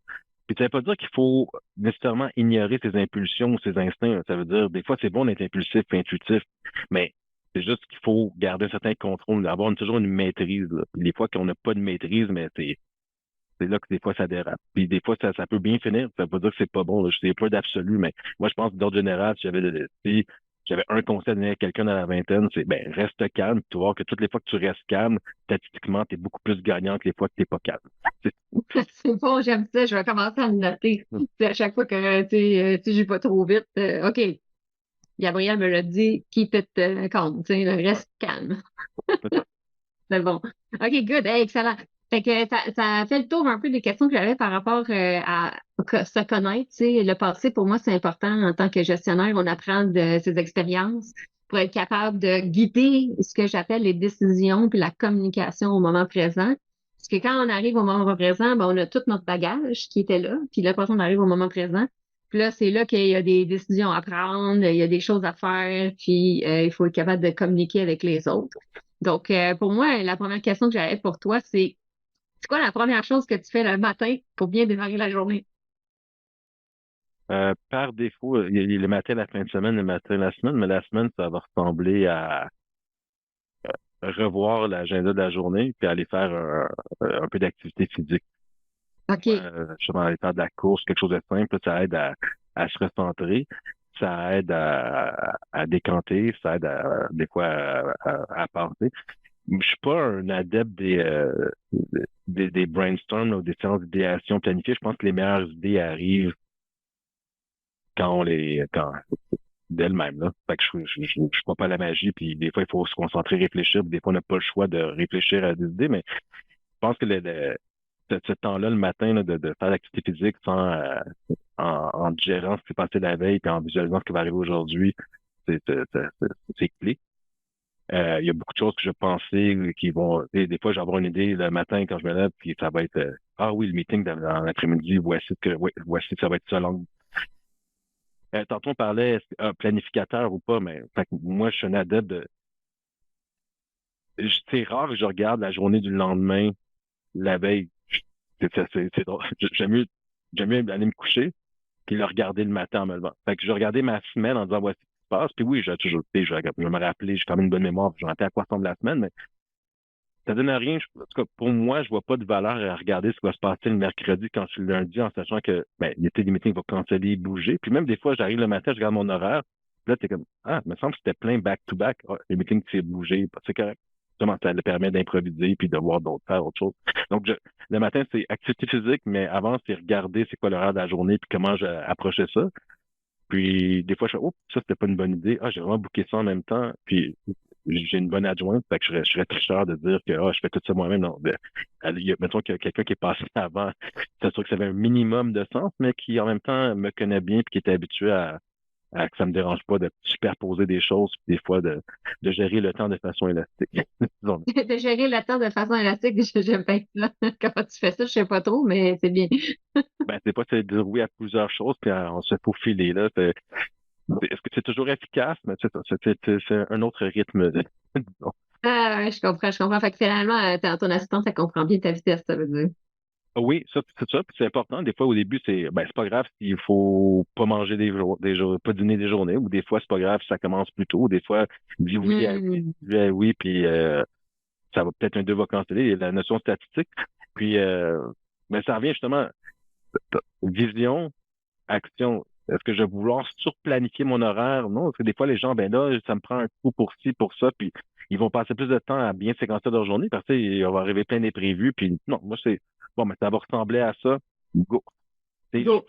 Puis ça veut pas dire qu'il faut nécessairement ignorer ses impulsions ou ses instincts, hein. Ça veut dire, des fois, c'est bon d'être impulsif et intuitif, mais c'est juste qu'il faut garder un certain contrôle, avoir toujours une maîtrise, là. Puis des fois qu'on n'a pas de maîtrise, mais c'est là que des fois ça dérape. Puis des fois, ça peut bien finir. Ça veut pas dire que c'est pas bon, là. Je sais pas d'absolu, mais moi, je pense que d'ordre général, si j'avais un conseil à donner à quelqu'un dans la vingtaine, c'est ben reste calme. Tu vas voir que toutes les fois que tu restes calme, statistiquement, tu es beaucoup plus gagnant que les fois que tu n'es pas calme. C'est- C'est bon, j'aime ça. Je vais commencer à le noter. C'est à chaque fois que tu sais, je vais pas trop vite. OK, Gabriel me l'a dit, keep it calm. Tu sais, reste calme. c'est ça. C'est bon. OK, good. Hey, excellent. Fait que ça fait le tour un peu des questions que j'avais par rapport à se connaître. Tu sais, le passé, pour moi, c'est important en tant que gestionnaire. On apprend de ses expériences pour être capable de guider ce que j'appelle les décisions puis la communication au moment présent. Parce que quand on arrive au moment présent, ben, on a tout notre bagage qui était là. Puis là, quand on arrive au moment présent, puis là, c'est là qu'il y a des décisions à prendre, il y a des choses à faire, puis il faut être capable de communiquer avec les autres. Donc, pour moi, la première question que j'avais pour toi, c'est quoi la première chose que tu fais le matin pour bien démarrer la journée? Par défaut, il y a le matin, la fin de semaine, le matin, la semaine, mais la semaine, ça va ressembler à revoir l'agenda de la journée puis aller faire un peu d'activité physique. OK. Je vais aller faire de la course, quelque chose de simple, ça aide à se recentrer, ça aide à décanter, ça aide des fois à penser. Je suis pas un adepte des brainstorms ou des séances d'idéation planifiées. Je pense que les meilleures idées arrivent quand d'elles-mêmes, là. Fait que je crois pas à la magie, puis des fois, il faut se concentrer, réfléchir, puis des fois, on n'a pas le choix de réfléchir à des idées, mais je pense que ce temps-là, le matin, là, de faire l'activité physique en digérant ce qui s'est passé la veille, puis en visualisant ce qui va arriver aujourd'hui, c'est clé. Il y a beaucoup de choses que je pensais qui vont. Des fois, j'ai avoir une idée le matin quand je me lève, puis ça va être ah oui, le meeting dans l'après-midi, voici que ça va être ça long. Tantôt, on parlait planificateur ou pas, mais fait que moi, je suis un adepte de. C'est rare que je regarde la journée du lendemain, la veille. C'est drôle. J'aime mieux aller me coucher, puis le regarder le matin en me levant. Fait que je regardais ma semaine en disant voici ce qui se passe. Puis oui, j'ai toujours, tu sais, je vais me rappeler, j'ai quand même une bonne mémoire, je me rappelle à quoi ressemble la semaine, mais ça donne rien. En tout cas, pour moi, je vois pas de valeur à regarder ce qui va se passer le mercredi quand je suis le lundi, en sachant que ben, l'été des meetings va canceller, bouger. Puis même des fois, j'arrive le matin, je regarde mon horaire. Puis là, t'es comme ah, il me semble que c'était plein back-to-back. Ah, le meeting s'est bougé, c'est correct. Justement, ça le permet d'improviser puis de voir d'autres faire autre chose. Donc, le matin, c'est activité physique, mais avant, c'est regarder c'est quoi l'horaire de la journée puis comment j'approchais ça. Puis des fois, je fais, oh, ça, c'était pas une bonne idée. Ah, j'ai vraiment booké ça en même temps. Puis j'ai une bonne adjointe. Fait que je serais tricheur de dire que ah, je fais tout ça moi-même. Non, mettons qu'il y a quelqu'un qui est passé avant, c'est sûr que ça avait un minimum de sens, mais qui en même temps me connaît bien et qui était habitué à que ça me dérange pas de superposer des choses, puis des fois de gérer le temps de façon élastique. Disons. De gérer le temps de façon élastique, j'aime bien ça. Comment tu fais ça, je sais pas trop, mais c'est bien. Ben, c'est pas de dire oui à plusieurs choses, puis on se faufiler, là. Est-ce que c'est toujours efficace? Mais c'est un autre rythme. Disons. Ah, ouais, je comprends, je comprends. Fait que finalement, ton assistante, elle comprend bien ta vitesse, ça veut dire. Oui, ça, c'est ça. Puis c'est important. Des fois, au début, c'est pas grave s'il faut pas manger pas dîner des journées, ou des fois, c'est pas grave si ça commence plus tôt. Des fois, dis oui à oui, Hmm. dis oui à oui, puis ça va peut-être un deux va canceller. Il y a la notion statistique. Puis, mais ça revient justement, vision, action. Est-ce que je vais vouloir surplanifier mon horaire? Non, parce que des fois, les gens, ben là, ça me prend un coup pour ci, pour ça, puis ils vont passer plus de temps à bien séquencer leur journée parce qu'il va arriver plein d'imprévus, puis non, moi, c'est bon, mais ça va ressembler à ça. Go. Je suis Go.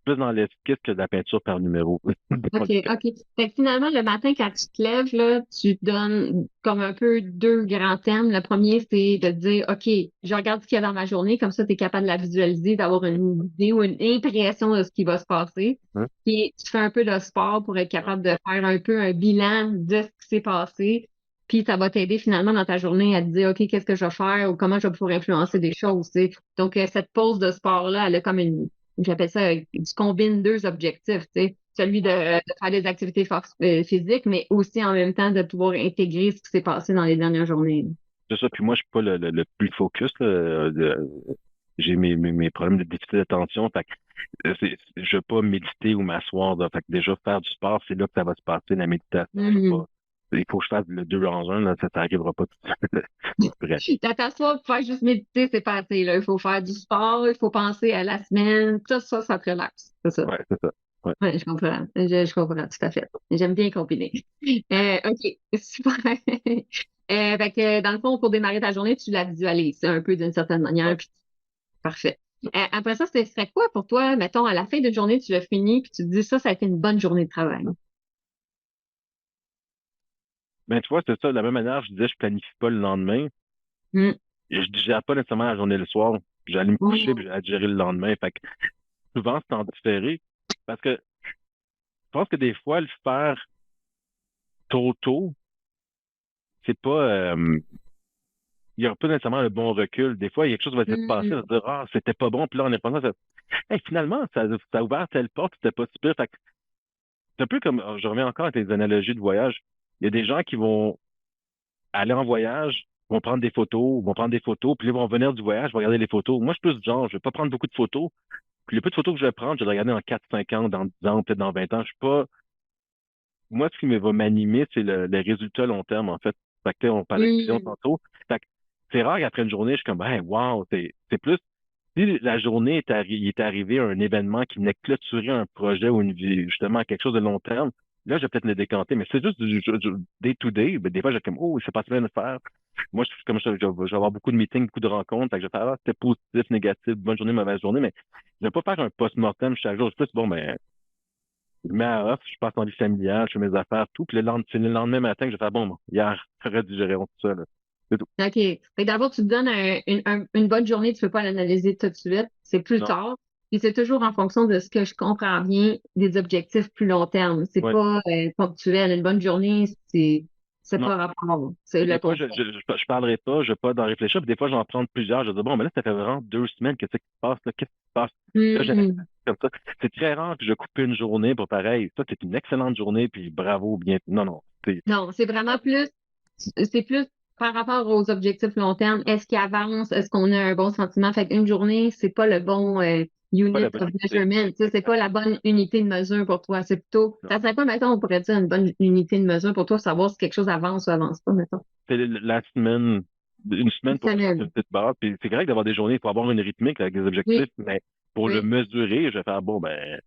plus dans l'esquisse que de la peinture par numéro. OK, OK. Fait que finalement, le matin, quand tu te lèves, là, tu te donnes comme un peu deux grands thèmes. Le premier, c'est de dire, OK, je regarde ce qu'il y a dans ma journée, comme ça, tu es capable de la visualiser, d'avoir une idée ou une impression de ce qui va se passer. Hein? Puis tu fais un peu de sport pour être capable de faire un peu un bilan de ce qui s'est passé. Puis ça va t'aider finalement dans ta journée à te dire, OK, qu'est-ce que je vais faire ou comment je vais pouvoir influencer des choses, tu sais. Donc, cette pause de sport-là, elle a comme j'appelle ça, tu combines deux objectifs, tu sais. celui de faire des activités physiques, mais aussi en même temps de pouvoir intégrer ce qui s'est passé dans les dernières journées. C'est ça. Puis moi, je suis pas le plus focus, là, j'ai mes problèmes de déficit d'attention. Fait que je veux pas méditer ou m'asseoir. Là. Fait que déjà, faire du sport, c'est là que ça va se passer, la méditation. Mhm. Il faut que je fasse le deux en un, là, ça n'arrivera pas tout seul. Bref. Dans ta soirée, pour faire juste méditer, c'est pas assez, là. Il faut faire du sport, il faut penser à la semaine. Tout ça, ça te relaxe. C'est ça. Ouais, c'est ça. Ouais. Oui, je comprends. Je comprends tout à fait. J'aime bien combiner. OK, super. Fait que, dans le fond, pour démarrer ta journée, tu la visualises un peu d'une certaine Ouais. manière. Puis, parfait. Après ça, ce serait quoi pour toi, mettons, à la fin de journée, tu l'as fini, puis tu te dis ça a été une bonne journée de travail. Ben, tu vois, c'est ça. De la même manière, je disais, je planifie pas le lendemain. Mm. Je digère pas nécessairement la journée le soir. J'allais me coucher Mm. puis j'allais digérer le lendemain. Fait que souvent, c'est en différé. Parce que je pense que des fois, le faire tôt, c'est pas, il y aura pas nécessairement le bon recul. Des fois, il y a quelque chose qui va se passer, on Mm. va se dire, ah, c'était pas bon, puis là, on est pensant, hey, finalement, ça a ouvert telle porte, c'était pas si pire. Fait que c'est un peu comme, je reviens encore à tes analogies de voyage. Il y a des gens qui vont aller en voyage, vont prendre des photos, puis là, ils vont venir du voyage, vont regarder les photos. Moi, je suis plus du genre, je vais pas prendre beaucoup de photos, puis le peu de photos que je vais prendre, je vais les regarder dans 4 5 ans, dans 10 ans, peut-être dans 20 ans. Je suis pas, moi, ce qui va m'animer, c'est le résultat long terme, en fait. Fait que, tu sais, on parlait de vision Mm. tantôt. Fait que c'est rare qu'après une journée, je suis comme, hey, wow, c'est plus, si la journée il est arrivé à un événement qui venait clôturer un projet ou justement quelque chose de long terme, là, je vais peut-être le décanter. Mais c'est juste du day-to-day. Ben, des fois, j'ai comme, oh, c'est pas bien de faire. Moi, comme je vais avoir beaucoup de meetings, beaucoup de rencontres. Fait que je vais faire, ah, c'était positif, négatif, bonne journée, mauvaise journée. Mais je vais pas faire un post-mortem chaque jour. C'est plus, bon, ben, je mets à off, je passe en vie familiale, je fais mes affaires, tout. Puis c'est le lendemain matin que je fais, bon, hier, j'aurais dû gérer tout ça, là. C'est tout. OK. Fait que d'abord, tu te donnes une bonne journée, tu peux pas l'analyser tout de suite. C'est plus Non. tard. Puis c'est toujours en fonction de ce que je comprends bien des objectifs plus long terme. C'est Ouais. pas ponctuel. Une bonne journée, c'est Non. pas rapport. C'est Puis le des fois, contraire. je parlerai pas, je vais pas d'en réfléchir. Puis des fois, je vais en prendre plusieurs. Je vais dire, bon, mais là, ça fait vraiment 2 semaines, qu'est-ce qui se passe, là? Qu'est-ce qui se passe? Là, j'ai Mhm. comme ça. C'est très rare que je coupe une journée pour pareil. Ça, c'est une excellente journée, puis bravo, bien. Non, non. Non, c'est plus par rapport aux objectifs long terme. Est-ce qu'il avance? Est-ce qu'on a un bon sentiment? Fait qu'une journée, c'est pas le bon Pas unit la bonne of idée. measurement. Tu sais, c'est pas la bonne unité de mesure pour toi. C'est plutôt, Non. ça serait quoi, mettons, on pourrait dire une bonne unité de mesure pour toi, savoir si quelque chose avance ou avance pas, mettons. C'est la semaine, une Une semaine pour toute une semaine. petite base. Puis c'est correct d'avoir des journées pour avoir une rythmique avec des objectifs, Oui, mais pour le oui. mesurer, je vais faire, bon, ben,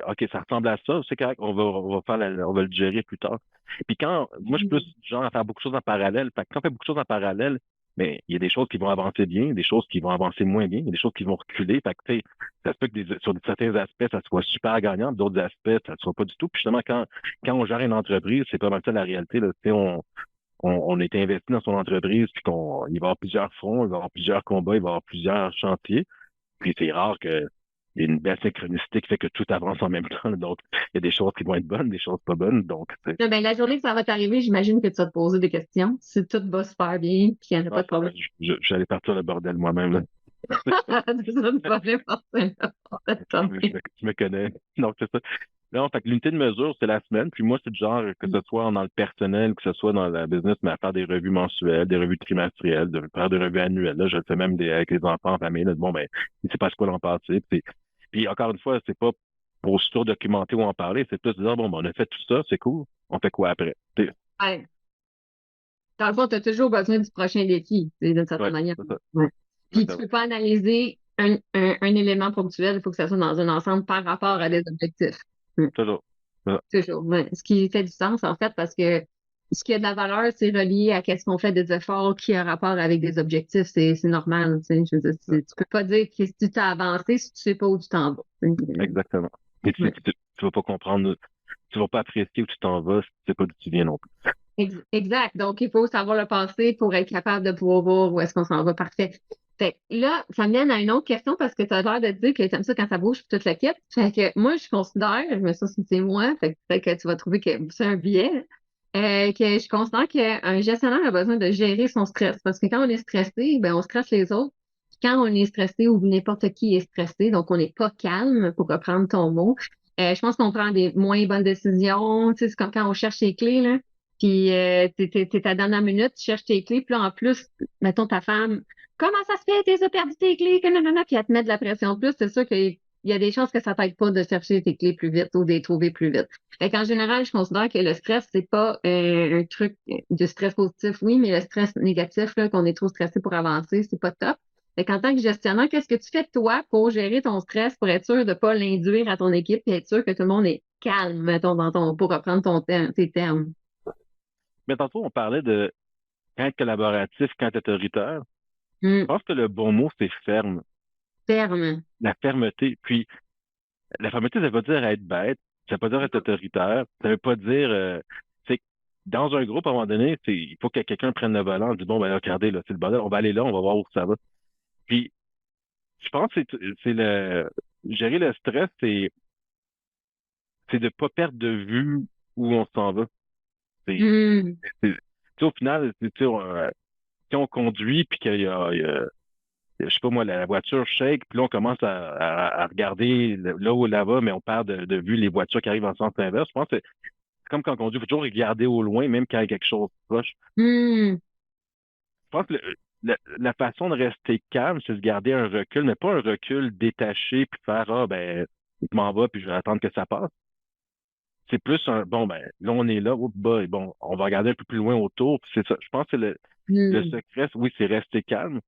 OK, ça ressemble à ça, c'est correct, on va faire on va le gérer plus tard. Puis moi, je suis plus Mhm. du genre à faire beaucoup de choses en parallèle. Fait que quand on fait beaucoup de choses en parallèle, mais il y a des choses qui vont avancer bien, des choses qui vont avancer moins bien, il y a des choses qui vont reculer. Fait que, tu sais, ça se peut que sur certains aspects, ça soit super gagnant, d'autres aspects, ça ne soit pas du tout. Puis justement, quand on gère une entreprise, c'est pas mal ça la réalité, là. Tu sais, on est investi dans son entreprise, puis il va y avoir plusieurs fronts, il va y avoir plusieurs combats, il va y avoir plusieurs chantiers. Puis c'est rare que il y ait une belle synchronicité qui fait que tout avance en même temps. Donc, il y a des choses qui vont être bonnes, des choses pas bonnes. Donc, Là, ben, la journée que ça va t'arriver, j'imagine que tu vas te poser des questions. Si tout va super bien, puis qu'il n'y en a pas de problème. j'allais partir le bordel moi-même, là. C'est ça, tu vas n'importe Je me connais. Donc, c'est ça. Non, fait que l'unité de mesure, c'est la semaine. Puis moi, c'est du genre, que ce soit dans le personnel, que ce soit dans la business, mais à faire des revues mensuelles, des revues trimestrielles, de faire des revues annuelles. Là, je le fais même avec les enfants en famille. Là. Bon, ben, il s'est passé quoi l'an passé. Puis encore une fois, c'est pas pour sur-documenter ou en parler, c'est plus de dire, bon, ben, on a fait tout ça, c'est cool. On fait quoi après? Ouais. Dans le fond, tu as toujours besoin du prochain défi, tu sais, d'une certaine Ouais, manière. c'est ça. Ouais. Puis tu Exactement. peux pas analyser un élément ponctuel, il faut que ça soit dans un ensemble par rapport à des objectifs. Toujours. Voilà. Toujours. Ouais. Ce qui fait du sens, en fait, parce que ce qui a de la valeur, c'est relié à qu'est-ce qu'on fait des efforts qui a rapport avec des objectifs. C'est normal. Tu sais. Je veux dire, tu peux pas dire que si tu t'as avancé si tu sais pas où tu t'en vas. Exactement. Et Ouais. tu vas pas comprendre, tu vas pas apprécier où tu t'en vas si tu sais pas d'où tu viens non plus. Exact. Donc, il faut savoir le passé pour être capable de pouvoir voir où est-ce qu'on s'en va. Parfait. Fait que là, ça mène à une autre question parce que tu as l'air de dire que tu aimes ça quand ça bouge puis toute la quête. Fait que moi, je considère, mais ça, c'est moi, fait que peut-être que tu vas trouver que c'est un biais, que je considère qu'un gestionnaire a besoin de gérer son stress. Parce que quand on est stressé, ben, on stresse les autres. Puis quand on est stressé ou n'importe qui est stressé, donc on n'est pas calme, pour reprendre ton mot, Je pense qu'on prend des moins bonnes décisions. Tu sais, c'est comme quand on cherche les clés, là. Puis t'es à la dernière minute, tu cherches tes clés, puis là, en plus, mettons ta femme, comment ça se fait, t'as perdu tes clés, que nanana, puis elle te met de la pression de plus, c'est sûr qu'il y a des chances que ça t'aide pas de chercher tes clés plus vite ou de les trouver plus vite. Fait qu'en général, je considère que le stress, c'est pas un truc de stress positif, oui, mais le stress négatif, là, qu'on est trop stressé pour avancer, c'est pas top. Fait qu'en tant que gestionnaire, qu'est-ce que tu fais toi pour gérer ton stress, pour être sûr de pas l'induire à ton équipe et être sûr que tout le monde est calme, mettons, pour reprendre tes termes? Mais tantôt, on parlait de quand être collaboratif, quand être autoritaire. Je Hum, pense que le bon mot, c'est ferme. ferme. La fermeté. Puis, la fermeté, ça veut pas dire être bête, ça veut pas dire être autoritaire, ça veut pas dire, c'est que dans un groupe, à un moment donné, il faut que quelqu'un prenne le volant, on dit, bon, ben, là, regardez, là, c'est le bordel, on va aller là, on va voir où ça va. Puis, je pense que gérer le stress, c'est de pas perdre de vue où on s'en va. C'est, Hum, tu sais, au final, tu sais, si on conduit, puis je sais pas moi, la voiture shake, puis là, on commence à regarder là où là va, mais on perd de vue les voitures qui arrivent en sens inverse. Je pense que c'est comme quand on conduit, il faut toujours regarder au loin, même quand il y a quelque chose de proche. hum. Je pense que la façon de rester calme, c'est de garder un recul, mais pas un recul détaché, puis faire, ah, ben, je m'en va, puis je vais attendre que ça passe. C'est plus un, bon, ben, là, on est là, oups, bah, bon, on va regarder un peu plus loin autour, puis c'est ça. Je pense que le Hmm. secret, oui, c'est rester calme.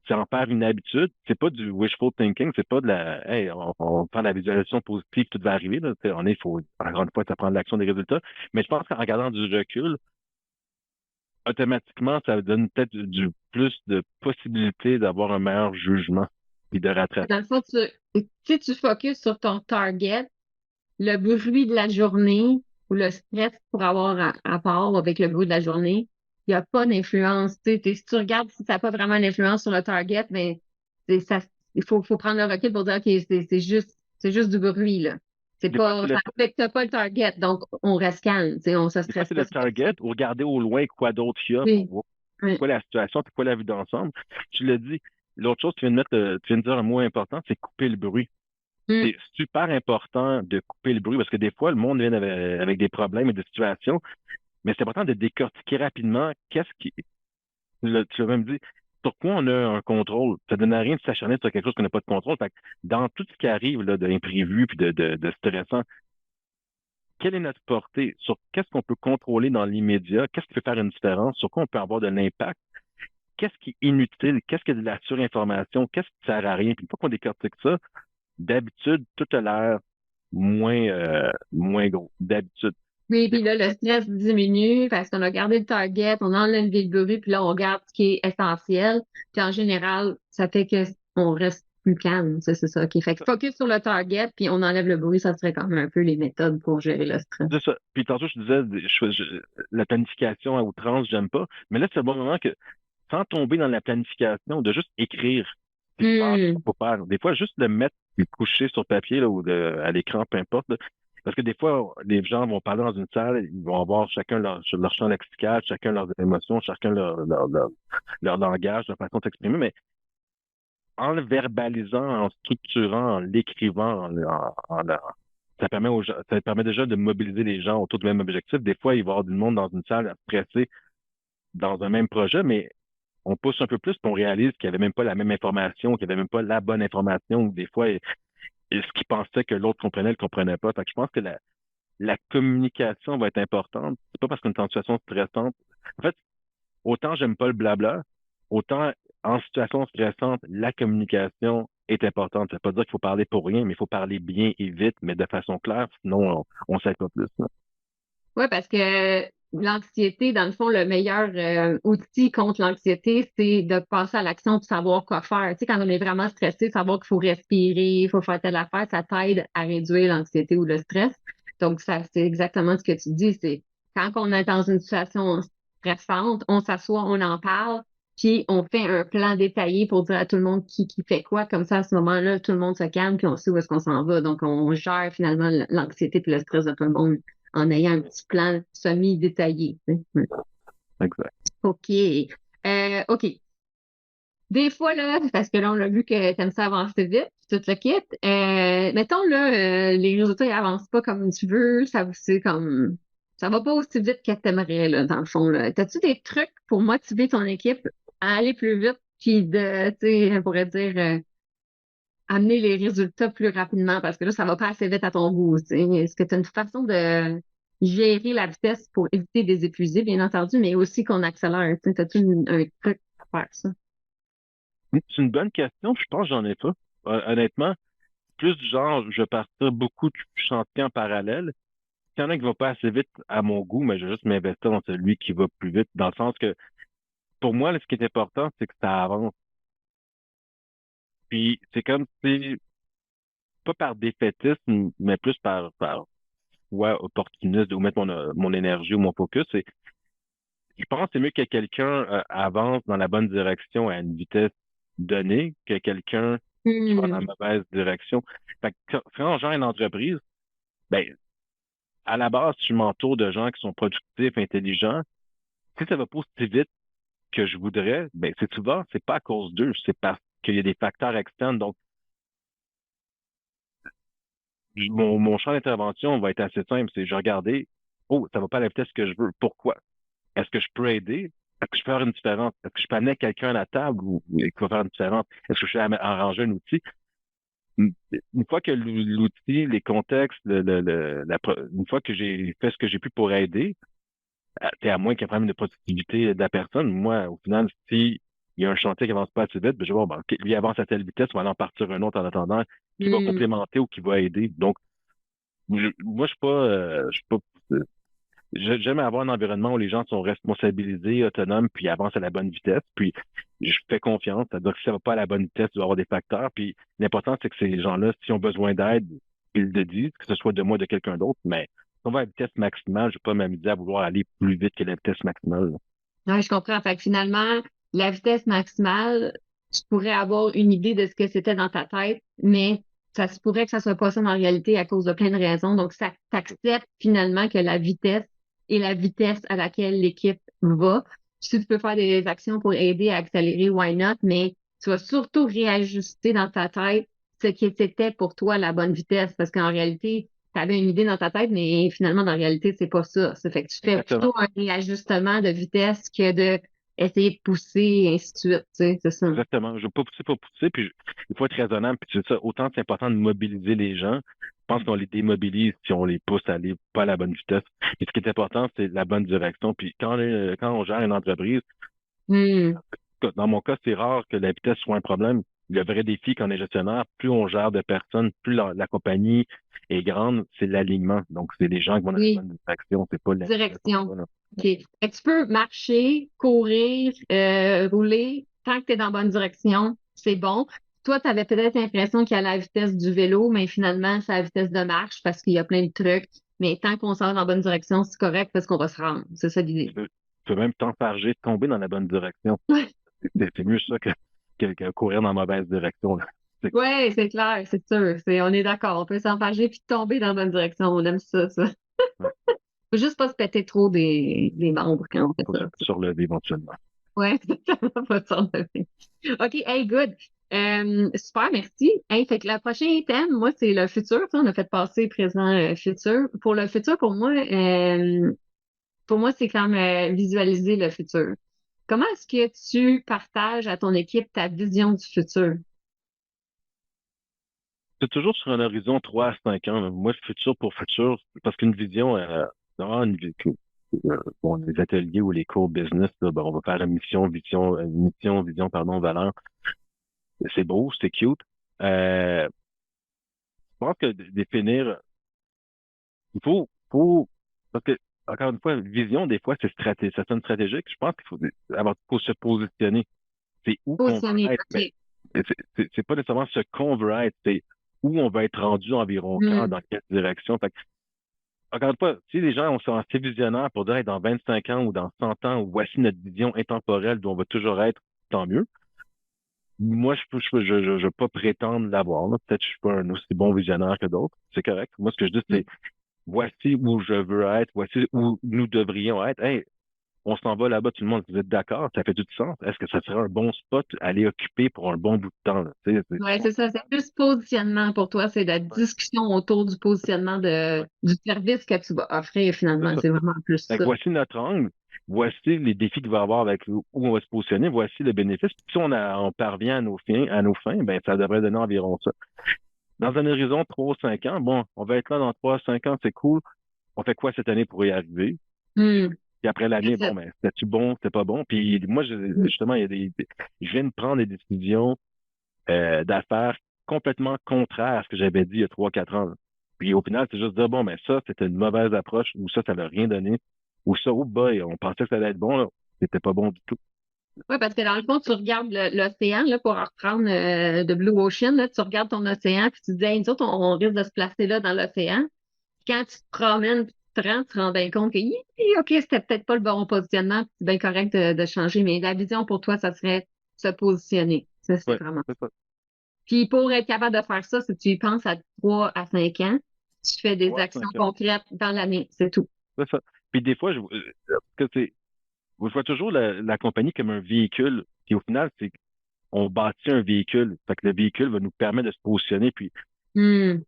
C'est en faire une habitude. C'est pas du wishful thinking, c'est pas de la, hey, on prend la visualisation positive, tout va arriver, là. Tu sais, faut, encore une fois, ça prend de l'action des résultats. Mais je pense qu'en regardant du recul, automatiquement, ça donne peut-être du plus de possibilités d'avoir un meilleur jugement puis de rattraper. Dans le fond, si tu focuses sur ton target, le bruit de la journée ou le stress pour avoir à part avec le bruit de la journée, il n'y a pas d'influence. Si tu regardes si ça n'a pas vraiment d'influence sur le target, mais ça, faut prendre le recul pour dire, OK, c'est juste du bruit, là. C'est Des fois, c'est pas, le, ça affecte pas le target, donc on reste calme, on se des fois, stresse c'est pas. le target ou regarder au loin quoi d'autre il y a pour Oui, voir c'est oui. quoi la situation, c'est quoi la vue d'ensemble. Tu l'as dit. L'autre chose, tu viens de dire un mot important, c'est couper le bruit. Mm. C'est super important de couper le bruit parce que des fois, le monde vient avec des problèmes et des situations, mais c'est important de décortiquer rapidement qu'est-ce qui. Tu l'as même dit, sur quoi on a un contrôle. Ça ne donne à rien de s'acharner sur quelque chose qu'on n'a pas de contrôle. Fait que dans tout ce qui arrive là, d'imprévu puis de stressant, quelle est notre portée? Sur qu'est-ce qu'on peut contrôler dans l'immédiat? Qu'est-ce qui peut faire une différence? Sur quoi on peut avoir de l'impact? Qu'est-ce qui est inutile? Qu'est-ce qui est de la surinformation? Qu'est-ce qui ne sert à rien? Puis une fois qu'on décortique ça, d'habitude, tout a l'air moins gros. D'habitude. Oui, Des puis là, le stress diminue parce qu'on a gardé le target, on a enlevé le bruit, puis là, on regarde ce qui est essentiel. Puis en général, ça fait que on reste plus calme. C'est ça. OK. Fait que fois, focus sur le target, puis on enlève le bruit, ça serait quand même un peu les méthodes pour gérer le stress. c'est ça. Puis tantôt, je disais, la planification à outrance, j'aime pas. Mais là, c'est le bon moment que, sans tomber dans la planification, de juste écrire ce qui se passe, ce qu'il Hmm. faut faire. Des fois, juste le mettre, le coucher sur papier là, ou à l'écran, peu importe. Là. Parce que des fois, les gens vont parler dans une salle, ils vont avoir chacun leur champ lexical, chacun leurs émotions, chacun leur langage, leur façon de s'exprimer. Mais en le verbalisant, en structurant, en l'écrivant, ça permet ça permet déjà de mobiliser les gens autour du même objectif. Des fois, il va y avoir du monde dans une salle stressé dans un même projet, mais on pousse un peu plus, puis on réalise qu'il n'y avait même pas la même information, qu'il n'y avait même pas la bonne information, ou des fois, ce qu'il pensait que l'autre comprenait, le comprenait pas. Fait que je pense que la communication va être importante. C'est pas parce qu'on est en situation stressante. En fait, autant j'aime pas le blabla, autant en situation stressante, la communication est importante. Ça veut pas dire qu'il faut parler pour rien, mais il faut parler bien et vite, mais de façon claire, sinon on sait pas plus. Là. Ouais, parce que l'anxiété, dans le fond, le meilleur outil contre l'anxiété, c'est de passer à l'action pour savoir quoi faire. Tu sais, quand on est vraiment stressé, savoir qu'il faut respirer, il faut faire telle affaire, ça t'aide à réduire l'anxiété ou le stress. Donc, ça, c'est exactement ce que tu dis. C'est quand on est dans une situation stressante, on s'assoit, on en parle, puis on fait un plan détaillé pour dire à tout le monde qui fait quoi. Comme ça, à ce moment-là, tout le monde se calme, puis on sait où est-ce qu'on s'en va. Donc, on gère finalement l'anxiété puis le stress de tout le monde en ayant un petit plan semi-détaillé. Tu sais. Exact. OK. OK. Des fois, là, parce que là, on a vu que t'aimes ça avancer vite, tout le kit. Mettons, là, les résultats, ils avancent pas comme tu veux, c'est comme, ça va pas aussi vite que t'aimerais, là, dans le fond, là. T'as-tu des trucs pour motiver ton équipe à aller plus vite, puis tu sais, on pourrait dire, amener les résultats plus rapidement, parce que là, ça va pas assez vite à ton goût, tu sais. Est-ce que tu as une façon de gérer la vitesse pour éviter de les épuiser, bien entendu, mais aussi qu'on accélère, tu sais, t'as-tu un truc pour faire ça? C'est une bonne question. Je pense que j'en ai pas. Honnêtement, plus du genre, je vais partir beaucoup de chantiers en parallèle. Il y en a qui vont pas assez vite à mon goût, mais je vais juste m'investir dans celui qui va plus vite, dans le sens que, pour moi, là, ce qui est important, c'est que ça avance. Puis, c'est comme si, pas par défaitisme, mais plus par ouais, opportuniste, ou mettre mon énergie ou mon focus. Je pense que c'est mieux que quelqu'un avance dans la bonne direction à une vitesse donnée que quelqu'un qui va dans la Hmm. mauvaise direction. Fait que quand on gère une entreprise, ben, à la base, si je m'entoure de gens qui sont productifs, intelligents, si ça va pas aussi vite que je voudrais, ben, c'est souvent, c'est pas à cause d'eux, c'est parce qu'il y a des facteurs externes. Donc, mon champ d'intervention va être assez simple. C'est je regarder, oh, ça va pas à la vitesse que je veux. Pourquoi? Est-ce que je peux aider? Est-ce que je peux faire une différence? Est-ce que je peux amener quelqu'un à la table ou qui va faire une différence? Est-ce que je peux arranger un outil? Une fois que l'outil, les contextes, une fois que j'ai fait ce que j'ai pu pour aider, t'es à moins qu'il y ait un problème de productivité de la personne. Moi, au final, si il y a un chantier qui avance pas assez vite, ben, je vais voir, bon, ok, lui avance à telle vitesse, on va aller en partir un autre en attendant, qui va Hmm. complémenter ou qui va aider. Donc, moi, je suis pas, j'aime avoir un environnement où les gens sont responsabilisés, autonomes, puis avancent à la bonne vitesse. Puis je fais confiance. C'est-à-dire que si ça va pas à la bonne vitesse, il doit y avoir des facteurs. Puis l'important, c'est que ces gens-là, s'ils ont besoin d'aide, ils le disent, que ce soit de moi ou de quelqu'un d'autre. Mais si on va à la vitesse maximale, je vais pas m'amuser à vouloir aller plus vite que la vitesse maximale, là. Ouais, je comprends. Fait que finalement, la vitesse maximale, tu pourrais avoir une idée de ce que c'était dans ta tête, mais ça se pourrait que ça soit pas ça dans la réalité à cause de plein de raisons. Donc, ça t'acceptes finalement que la vitesse est la vitesse à laquelle l'équipe va. Si tu peux faire des actions pour aider à accélérer, why not? Mais tu vas surtout réajuster dans ta tête ce qui était pour toi la bonne vitesse, parce qu'en réalité, tu avais une idée dans ta tête, mais finalement, dans la réalité, c'est pas ça. Ça fait que tu fais Exactement. plutôt un réajustement de vitesse que de essayer de pousser et ainsi de suite. Tu sais, c'est ça. Exactement. Je veux pas pousser pour pousser, puis il faut être raisonnable. Puis c'est ça, autant c'est important de mobiliser les gens. Je pense qu'on les démobilise si on les pousse à aller pas à la bonne vitesse. Et ce qui est important, c'est la bonne direction. Puis quand on gère une entreprise, Hmm. dans mon cas, c'est rare que la vitesse soit un problème. Le vrai défi quand on est gestionnaire, plus on gère de personnes, plus la compagnie est grande, c'est l'alignement. Donc, c'est les gens qui vont dans la Oui, bonne direction, c'est pas la vitesse en direction. soi, là. OK. Fait que tu peux marcher, courir, rouler. Tant que tu es dans la bonne direction, c'est bon. Toi, tu avais peut-être l'impression qu'il y a la vitesse du vélo, mais finalement, c'est la vitesse de marche parce qu'il y a plein de trucs. Mais tant qu'on sort dans la bonne direction, c'est correct parce qu'on va se rendre. C'est ça Tu l'idée. peux, tu peux même t'enfarger, tomber dans la bonne direction. C'est mieux ça que courir dans la mauvaise direction, là. C'est Ouais, c'est clair, c'est sûr. On est d'accord. On peut s'enfarger puis tomber dans la bonne direction. On aime ça, ça. ouais, Faut juste pas se péter trop des membres quand on fait faut se ça. surlever éventuellement. Ouais, exactement, pas de s'enlever. OK, hey, good. Super, merci. Hey, fait que le prochain thème, moi, c'est le futur. Tu sais, on a fait passé, présent, futur. Pour le futur, pour moi, c'est comme visualiser le futur. Comment est-ce que tu partages à ton équipe ta vision du futur? C'est toujours sur un horizon 3 à 5 ans, là. Moi, le futur pour futur, parce qu'une vision, bon, les ateliers ou les cours business, là, ben, on va faire une mission, vision, pardon, valeur. C'est beau, c'est cute. Je pense que définir, il faut, parce que, encore une fois, vision, des fois, c'est ça sonne stratégique. Je pense faut se positionner. C'est où qu'on veut Positionner, être, mais OK. c'est pas nécessairement ce qu'on veut être, c'est où on va être rendu environ quand, Hmm. dans quelle direction. Fait que, encore une fois, si les gens sont assez visionnaires pour dire, hey, dans 25 ans ou dans 100 ans, voici notre vision intemporelle d'où on va toujours être, tant mieux. Moi, je veux pas prétendre l'avoir, là. Peut-être que je suis pas un aussi bon visionnaire que d'autres. C'est correct. Moi, ce que je dis, c'est voici où je veux être, voici où nous devrions être. Hey, on s'en va là-bas, tout le monde, vous êtes d'accord? Ça fait tout sens. Est-ce que ça serait un bon spot à aller occuper pour un bon bout de temps, là? Tu sais, Ouais, c'est ça. C'est plus positionnement pour toi. C'est la ouais, discussion autour du positionnement du service que tu vas offrir c'est finalement. ça. C'est vraiment plus Fait que ça. voici notre angle, voici les défis qu'il va y avoir avec où on va se positionner, voici le bénéfice. Puis si on parvient à nos fins, ben, ça devrait donner environ ça. Dans un horizon 3 ou 5 ans, bon, on va être là dans 3 ou 5 ans, c'est cool. On fait quoi cette année pour y arriver? Hmm. Puis après l'année, That's bon, it. ben, c'était-tu bon, c'était pas bon? Puis moi, Hmm. justement, je viens de prendre des décisions d'affaires complètement contraires à ce que j'avais dit il y a 3 4 ans, là. Puis au final, c'est juste dire, bon, ben ça, c'était une mauvaise approche, ou ça n'a rien donné, ou ça, oh boy, on pensait que ça allait être bon, là. C'était pas bon du tout. Ouais, parce que dans le fond, tu regardes l'océan, là, pour reprendre de Blue Ocean, là, tu regardes ton océan, puis tu te dis, hey, nous autres, on risque de se placer là dans l'océan. Quand tu te promènes, puis tu te rends bien compte que, OK, c'était peut-être pas le bon positionnement, puis c'est bien correct de changer, mais la vision pour toi, ça serait se positionner. Ça, c'est Ouais, vraiment. c'est ça. Puis pour être capable de faire ça, si tu y penses à 3 à 5 ans, tu fais des 3 à actions 5 ans. concrètes dans l'année, c'est tout. C'est ça. Puis des fois, que c'est, je vois toujours la compagnie comme un véhicule. Puis au final, c'est on bâtit un véhicule. Fait que le véhicule va nous permettre de se positionner. Puis Hmm.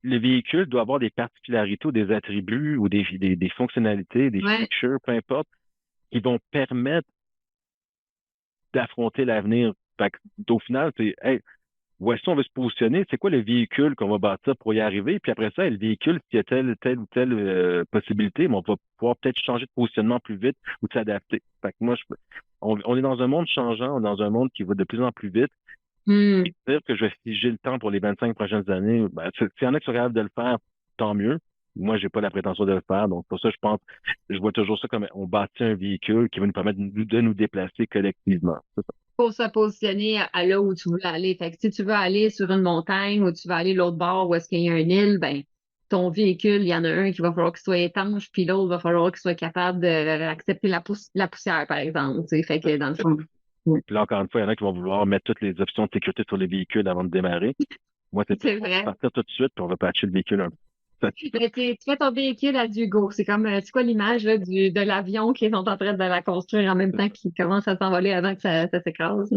le véhicule doit avoir des particularités ou des attributs ou des fonctionnalités, des Ouais. features, peu importe, qui vont permettre d'affronter l'avenir. Fait que, au final, c'est, hey, où est-ce qu'on veut se positionner? C'est quoi le véhicule qu'on va bâtir pour y arriver? Puis après ça, le véhicule, s'il y a telle ou telle possibilité, mais on va pouvoir peut-être changer de positionnement plus vite ou de s'adapter. Fait que moi, on est dans un monde changeant, on est dans un monde qui va de plus en plus vite. Hmm. Et dire que je vais figer le temps pour les 25 prochaines années, ben, s'il y en a qui sont capables de le faire, tant mieux. Moi, j'ai pas la prétention de le faire. Donc, pour ça, je pense, je vois toujours ça comme on bâtit un véhicule qui va nous permettre de nous déplacer collectivement. C'est ça. Pour se positionner à là où tu veux aller. Fait que si tu veux aller sur une montagne ou tu veux aller l'autre bord où est-ce qu'il y a une île, ben, ton véhicule, il y en a un qui va falloir qu'il soit étanche, puis l'autre va falloir qu'il soit capable d'accepter la poussière, par exemple. Tu sais. Fait que dans le fond. Oui. Puis là, encore une fois, il y en a qui vont vouloir mettre toutes les options de sécurité sur les véhicules avant de démarrer. Moi, c'est plus C'est on va vrai. partir tout de suite, puis on va patcher le véhicule un peu. Mais tu fais ton véhicule à du go. C'est comme, c'est quoi l'image là, de l'avion qui sont en train de la construire en même temps qu'il commence à s'envoler avant que ça s'écrase.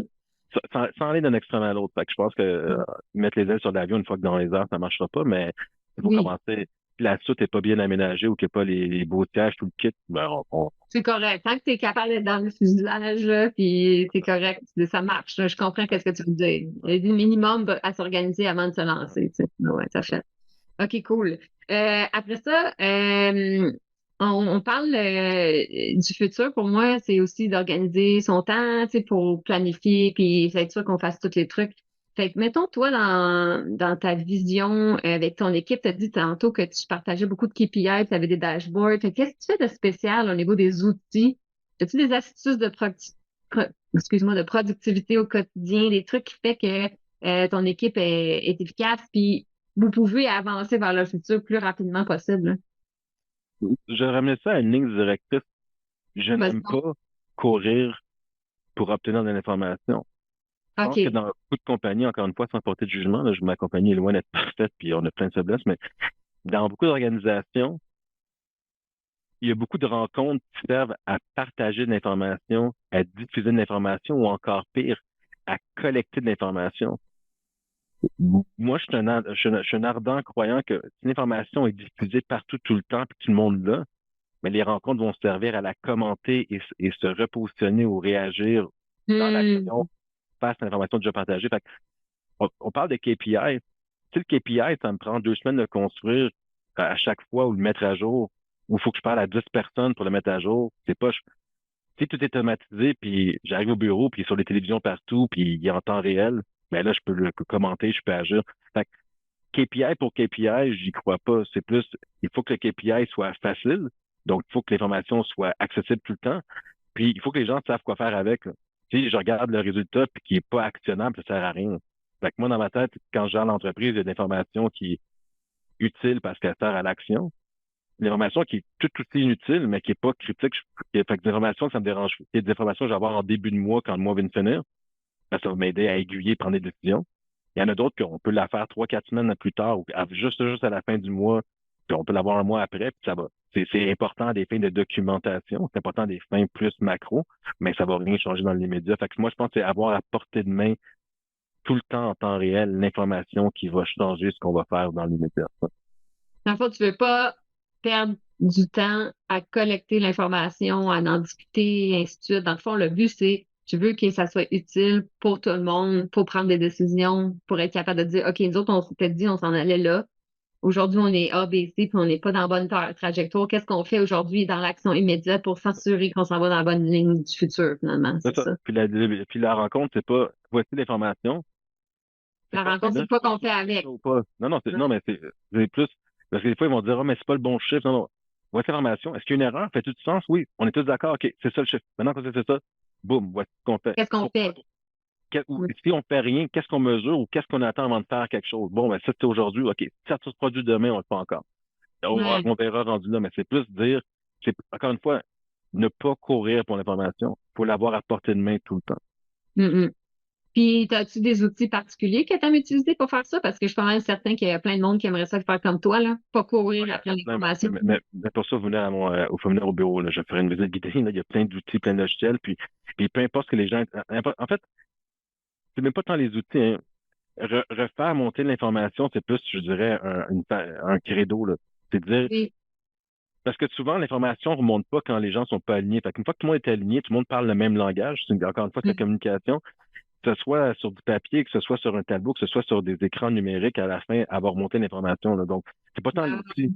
Sans aller d'un extrême à l'autre. Fait que je pense que mettre les ailes sur l'avion une fois que dans les airs, ça marchera pas, mais il faut Oui, commencer. Si la soute n'est pas bien aménagée ou qu'il n'y a pas les beaux sièges, tout le kit, ben c'est correct. Tant que tu es capable d'être dans le fuselage, là, puis c'est correct, ça marche. Là. Je comprends qu'est-ce que tu veux dire. Il y a des minimums à s'organiser avant de se lancer. Tu sais. Ouais, ça fait. OK, cool. Après ça, on parle du futur. Pour moi, c'est aussi d'organiser son temps, tu sais, pour planifier, puis être sûr qu'on fasse tous les trucs. Fait que, mettons, toi, dans ta vision avec ton équipe, tu as dit tantôt que tu partageais beaucoup de KPI, tu avais des dashboards. Fait que qu'est-ce que tu fais de spécial au niveau des outils? As-tu des astuces excuse-moi, de productivité au quotidien, des trucs qui fait que ton équipe est efficace, puis vous pouvez avancer vers le futur plus rapidement possible. Là. je ramène ça à une ligne directrice. Je Vas-y n'aime donc. pas courir pour obtenir de l'information. Je pense que OK. dans beaucoup de compagnies, encore une fois, sans porter de jugement, là, ma compagnie est loin d'être parfaite, puis on a plein de faiblesses, mais dans beaucoup d'organisations, il y a beaucoup de rencontres qui servent à partager de l'information, à diffuser de l'information ou encore pire, à collecter de l'information. Moi, je suis un ardent croyant que si l'information est diffusée partout, tout le temps, puis tout le monde là, mais les rencontres vont servir à la commenter et se repositionner ou réagir dans Hmm. l'action face à l'information déjà partagée. Fait que on parle de KPI. Si le KPI, ça me prend 2 semaines de le construire à chaque fois ou le mettre à jour, ou il faut que je parle à 10 personnes pour le mettre à jour, c'est pas, si tout est automatisé, puis j'arrive au bureau, puis sur les télévisions partout, puis il est en temps réel, mais là, je peux le commenter, je peux agir. Fait que KPI pour KPI, j'y crois pas. C'est plus, il faut que le KPI soit facile, donc il faut que l'information soit accessible tout le temps, puis il faut que les gens savent quoi faire avec, là. Si je regarde le résultat puis qui est pas actionnable, ça sert à rien. Fait que moi, dans ma tête, quand je gère l'entreprise, il y a de l'information qui est utile parce qu'elle sert à l'action. L'information qui est tout aussi inutile, mais qui est pas critique. Fait que des informations, ça me dérange. Il y a des informations que je vais avoir en début de mois quand le mois vient de finir. Ben, ça va m'aider à aiguiller, prendre des décisions. Il y en a d'autres qu'on peut la faire 3 4 semaines plus tard ou juste à la fin du mois Puis on peut l'avoir un mois après, puis ça va. C'est important à des fins de documentation, c'est important à des fins plus macro, mais ça va rien changer dans l'immédiat. Fait que moi, je pense que c'est avoir à portée de main tout le temps en temps réel l'information qui va changer ce qu'on va faire dans l'immédiat. Dans le fond, tu veux pas perdre du temps à collecter l'information, à en discuter, et ainsi de suite. Dans le fond, le but, c'est tu veux que ça soit utile pour tout le monde, pour prendre des décisions, pour être capable de dire, OK, nous autres, on s'était dit, on s'en allait là. Aujourd'hui, on est A, B, C, puis on n'est pas dans la bonne trajectoire. Qu'est-ce qu'on fait aujourd'hui dans l'action immédiate pour s'assurer qu'on s'en va dans la bonne ligne du futur, finalement? C'est C'est ça. ça. Puis la rencontre, c'est pas voici l'information, c'est La pas rencontre, là, c'est quoi je qu'on fait vais utiliser avec. ça ou pas. Non, non, Ouais. non, mais c'est plus parce que des fois, ils vont dire, ah, mais c'est pas le bon chiffre. Non, non. Voici l'information. Est-ce qu'il y a une erreur? Fait-tu du sens? Oui. On est tous d'accord. OK, c'est ça le chiffre. Maintenant que c'est ça, boum, voici ce qu'on fait. Qu'est-ce qu'on Pourquoi? fait? Ou Ouais. si on fait rien, qu'est-ce qu'on mesure ou qu'est-ce qu'on attend avant de faire quelque chose? Bon, ben ça, c'est aujourd'hui. OK. Si ça se produit demain, on le fait encore. Ouais. On verra rendu là, mais c'est plus dire, c'est encore une fois, ne pas courir pour l'information. Il faut l'avoir à portée de main tout le temps. Mm, mm. Puis, as-tu des outils particuliers que tu aimes utiliser pour faire ça? Parce que je suis pas mal certain qu'il y a plein de monde qui aimerait ça faire comme toi, là. Pas courir après Absolument. l'information. Mais pour ça, vous venez faut venir au bureau. Là. Je ferai une visite guidée. Là. Il y a plein d'outils, plein de logiciels. Puis peu importe ce que les gens. En fait, c'est même pas tant les outils. Hein. Refaire monter l'information, c'est plus, je dirais, un credo. Là. C'est de dire. Oui. Parce que souvent, l'information ne remonte pas quand les gens sont pas alignés. Fait qu'une fois que tout le monde est aligné, tout le monde parle le même langage. Encore une fois, c'est la Mm. communication. Que ce soit sur du papier, que ce soit sur un tableau, que ce soit sur des écrans numériques, à la fin, avoir monté l'information. Là. Donc, c'est pas tant Ouais. l'outil,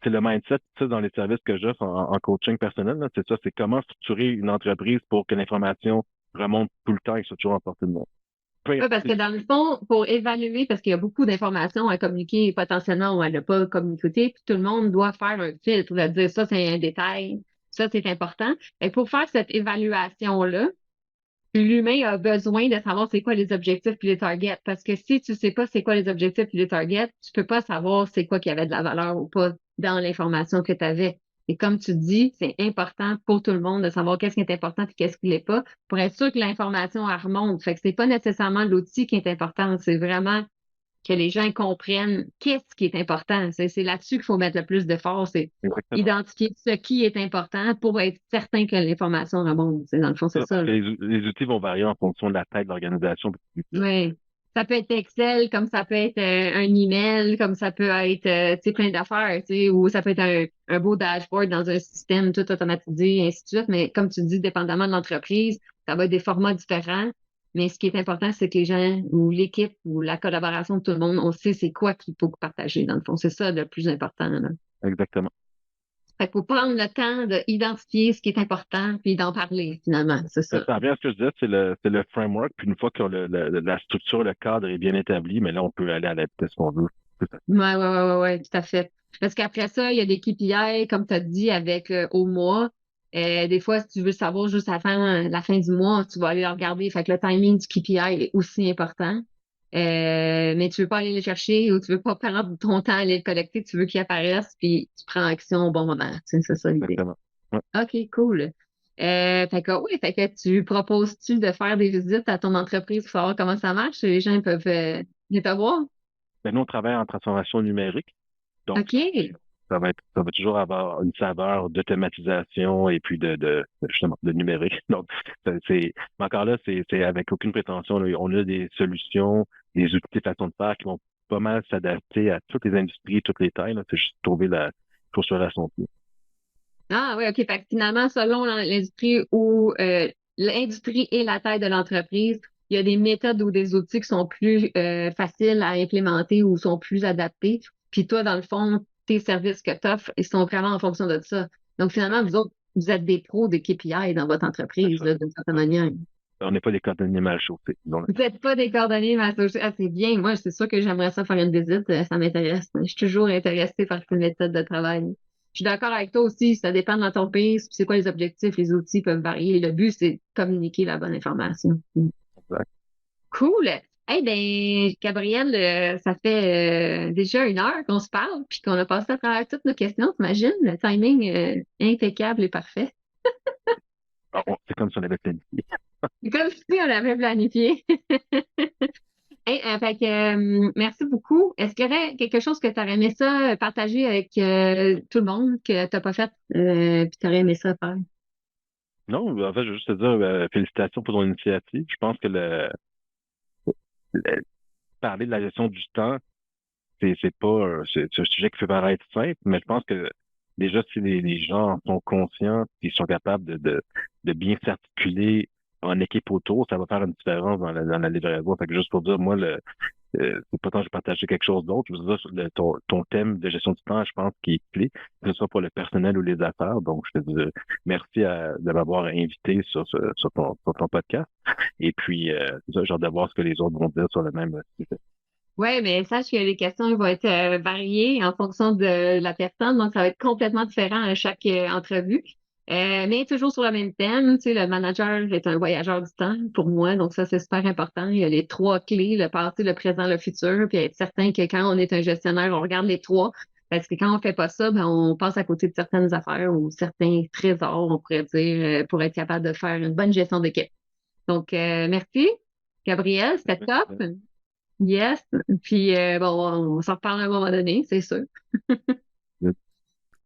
c'est le mindset, ça, dans les services que j'offre en coaching personnel, là, c'est ça, c'est comment structurer une entreprise pour que l'information remonte tout le temps et soit toujours en portée de main. Ouais, parce que dans le fond, pour évaluer, parce qu'il y a beaucoup d'informations à communiquer potentiellement ou à ne pas communiquer, puis tout le monde doit faire un filtre, de dire ça, c'est un détail, ça, c'est important. Et pour faire cette évaluation-là, l'humain a besoin de savoir c'est quoi les objectifs puis les targets. Parce que si tu sais pas c'est quoi les objectifs puis les targets, tu peux pas savoir c'est quoi qui avait de la valeur ou pas dans l'information que tu avais. Et comme tu dis, c'est important pour tout le monde de savoir qu'est-ce qui est important et qu'est-ce qui l'est pas pour être sûr que l'information elle remonte. Fait que c'est pas nécessairement l'outil qui est important, c'est vraiment que les gens comprennent qu'est-ce qui est important. C'est là-dessus qu'il faut mettre le plus d'efforts, c'est Exactement. identifier ce qui est important pour être certain que l'information remonte. Dans le fond, c'est Ça, parce ça. que les outils vont varier en fonction de la taille de l'organisation. Oui. Ça peut être Excel, comme ça peut être un email, comme ça peut être tu sais, plein d'affaires, tu sais, ou ça peut être un beau dashboard dans un système tout automatisé, et ainsi de suite. Mais comme tu dis, dépendamment de l'entreprise, ça va être des formats différents. Mais ce qui est important, c'est que les gens ou l'équipe ou la collaboration de tout le monde, on sait c'est quoi qu'il faut partager, dans le fond. C'est ça le plus important, là. Exactement. Fait qu'il faut prendre le temps d'identifier ce qui est important puis d'en parler, finalement. C'est ça. Ça revient à ce que je disais, c'est le framework. Puis une fois que la structure, le cadre est bien établi, mais là, on peut aller à la vitesse qu'on veut. C'est ça. Ouais, tout à fait. Parce qu'après ça, il y a des KPI, comme tu as dit, avec au mois. Des fois, si tu veux savoir juste la fin du mois, tu vas aller le regarder. Fait que le timing du KPI est aussi important. Mais tu veux pas aller le chercher ou tu veux pas perdre ton temps à aller le collecter, tu veux qu'il apparaisse, puis tu prends action au bon moment. Tu sais, c'est ça l'idée. Exactement. Ouais. OK, cool. Fait que oui, fait que tu proposes-tu de faire des visites à ton entreprise pour savoir comment ça marche? Les gens peuvent venir te voir? Ben, nous, on travaille en transformation numérique. Donc, OK. ça va toujours avoir une saveur d'automatisation et puis justement, de numérique. Donc, mais encore là, c'est avec aucune prétention. Là. On a des solutions, des outils, des façons de faire qui vont pas mal s'adapter à toutes les industries, toutes les tailles. Là. C'est juste trouver la chaussure à son pied. Ah oui, OK. Fait que finalement, selon l'industrie et la taille de l'entreprise, il y a des méthodes ou des outils qui sont plus faciles à implémenter ou sont plus adaptés. Puis toi, dans le fond, tes services que tu offres, ils sont vraiment en fonction de ça. Donc finalement, vous autres, vous êtes des pros des KPI dans votre C'est entreprise, ça. là, d'une certaine manière. On n'est pas des cordonniers mal chaussés. Donc, Vous n'êtes pas des coordonnées, mais ah, c'est bien. Moi, c'est sûr que j'aimerais ça faire une visite. Ça m'intéresse. Je suis toujours intéressée par ces méthodes de travail. Je suis d'accord avec toi aussi. Ça dépend de l'entreprise. Puis c'est quoi les objectifs? Les outils peuvent varier. Le but, c'est de communiquer la bonne information. exact. Cool. Eh bien, Gabriel, ça fait déjà 1 heure qu'on se parle, puis qu'on a passé à travers toutes nos questions. T'imagines? Le timing impeccable et parfait. C'est comme si on avait planifié. C'est comme si on avait planifié. Hey, fait que, merci beaucoup. Est-ce qu'il y aurait quelque chose que tu aurais aimé ça partager avec tout le monde que tu n'as pas fait puis tu aurais aimé ça faire? Non, en fait, je veux juste te dire félicitations pour ton initiative. Je pense que le- parler de la gestion du temps, c'est pas c'est un sujet qui fait paraître simple, mais je pense que déjà si les gens sont conscients et sont capables de bien s'articuler en équipe autour, ça va faire une différence dans la livraison. Fait que juste pour dire, moi, c'est pas tant que je partageais quelque chose d'autre. Je veux dire, ton thème de gestion du temps, je pense qu'il est clé, que ce soit pour le personnel ou les affaires. Donc, je te dis merci de m'avoir invité sur ton podcast. Et puis, c'est ça, j'ai hâte de voir ce que les autres vont dire sur le même sujet. Oui, mais sache que les questions vont être variées en fonction de la personne, donc ça va être complètement différent à chaque entrevue. Mais toujours sur le même thème, tu sais, le manager est un voyageur du temps pour moi, donc ça c'est super important. Il y a les trois clés, le passé, le présent, le futur, puis être certain que quand on est un gestionnaire, on regarde les trois, parce que quand on fait pas ça, ben on passe à côté de certaines affaires ou certains trésors, on pourrait dire, pour être capable de faire une bonne gestion d'équipe. Donc merci, Gabriel, c'était top. Yes. Puis, bon, on s'en reparle à un moment donné, c'est sûr.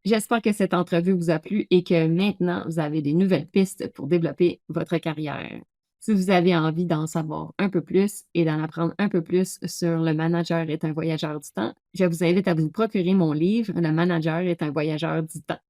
J'espère que cette entrevue vous a plu et que maintenant, vous avez des nouvelles pistes pour développer votre carrière. Si vous avez envie d'en savoir un peu plus et d'en apprendre un peu plus sur Le manager est un voyageur du temps, je vous invite à vous procurer mon livre Le manager est un voyageur du temps.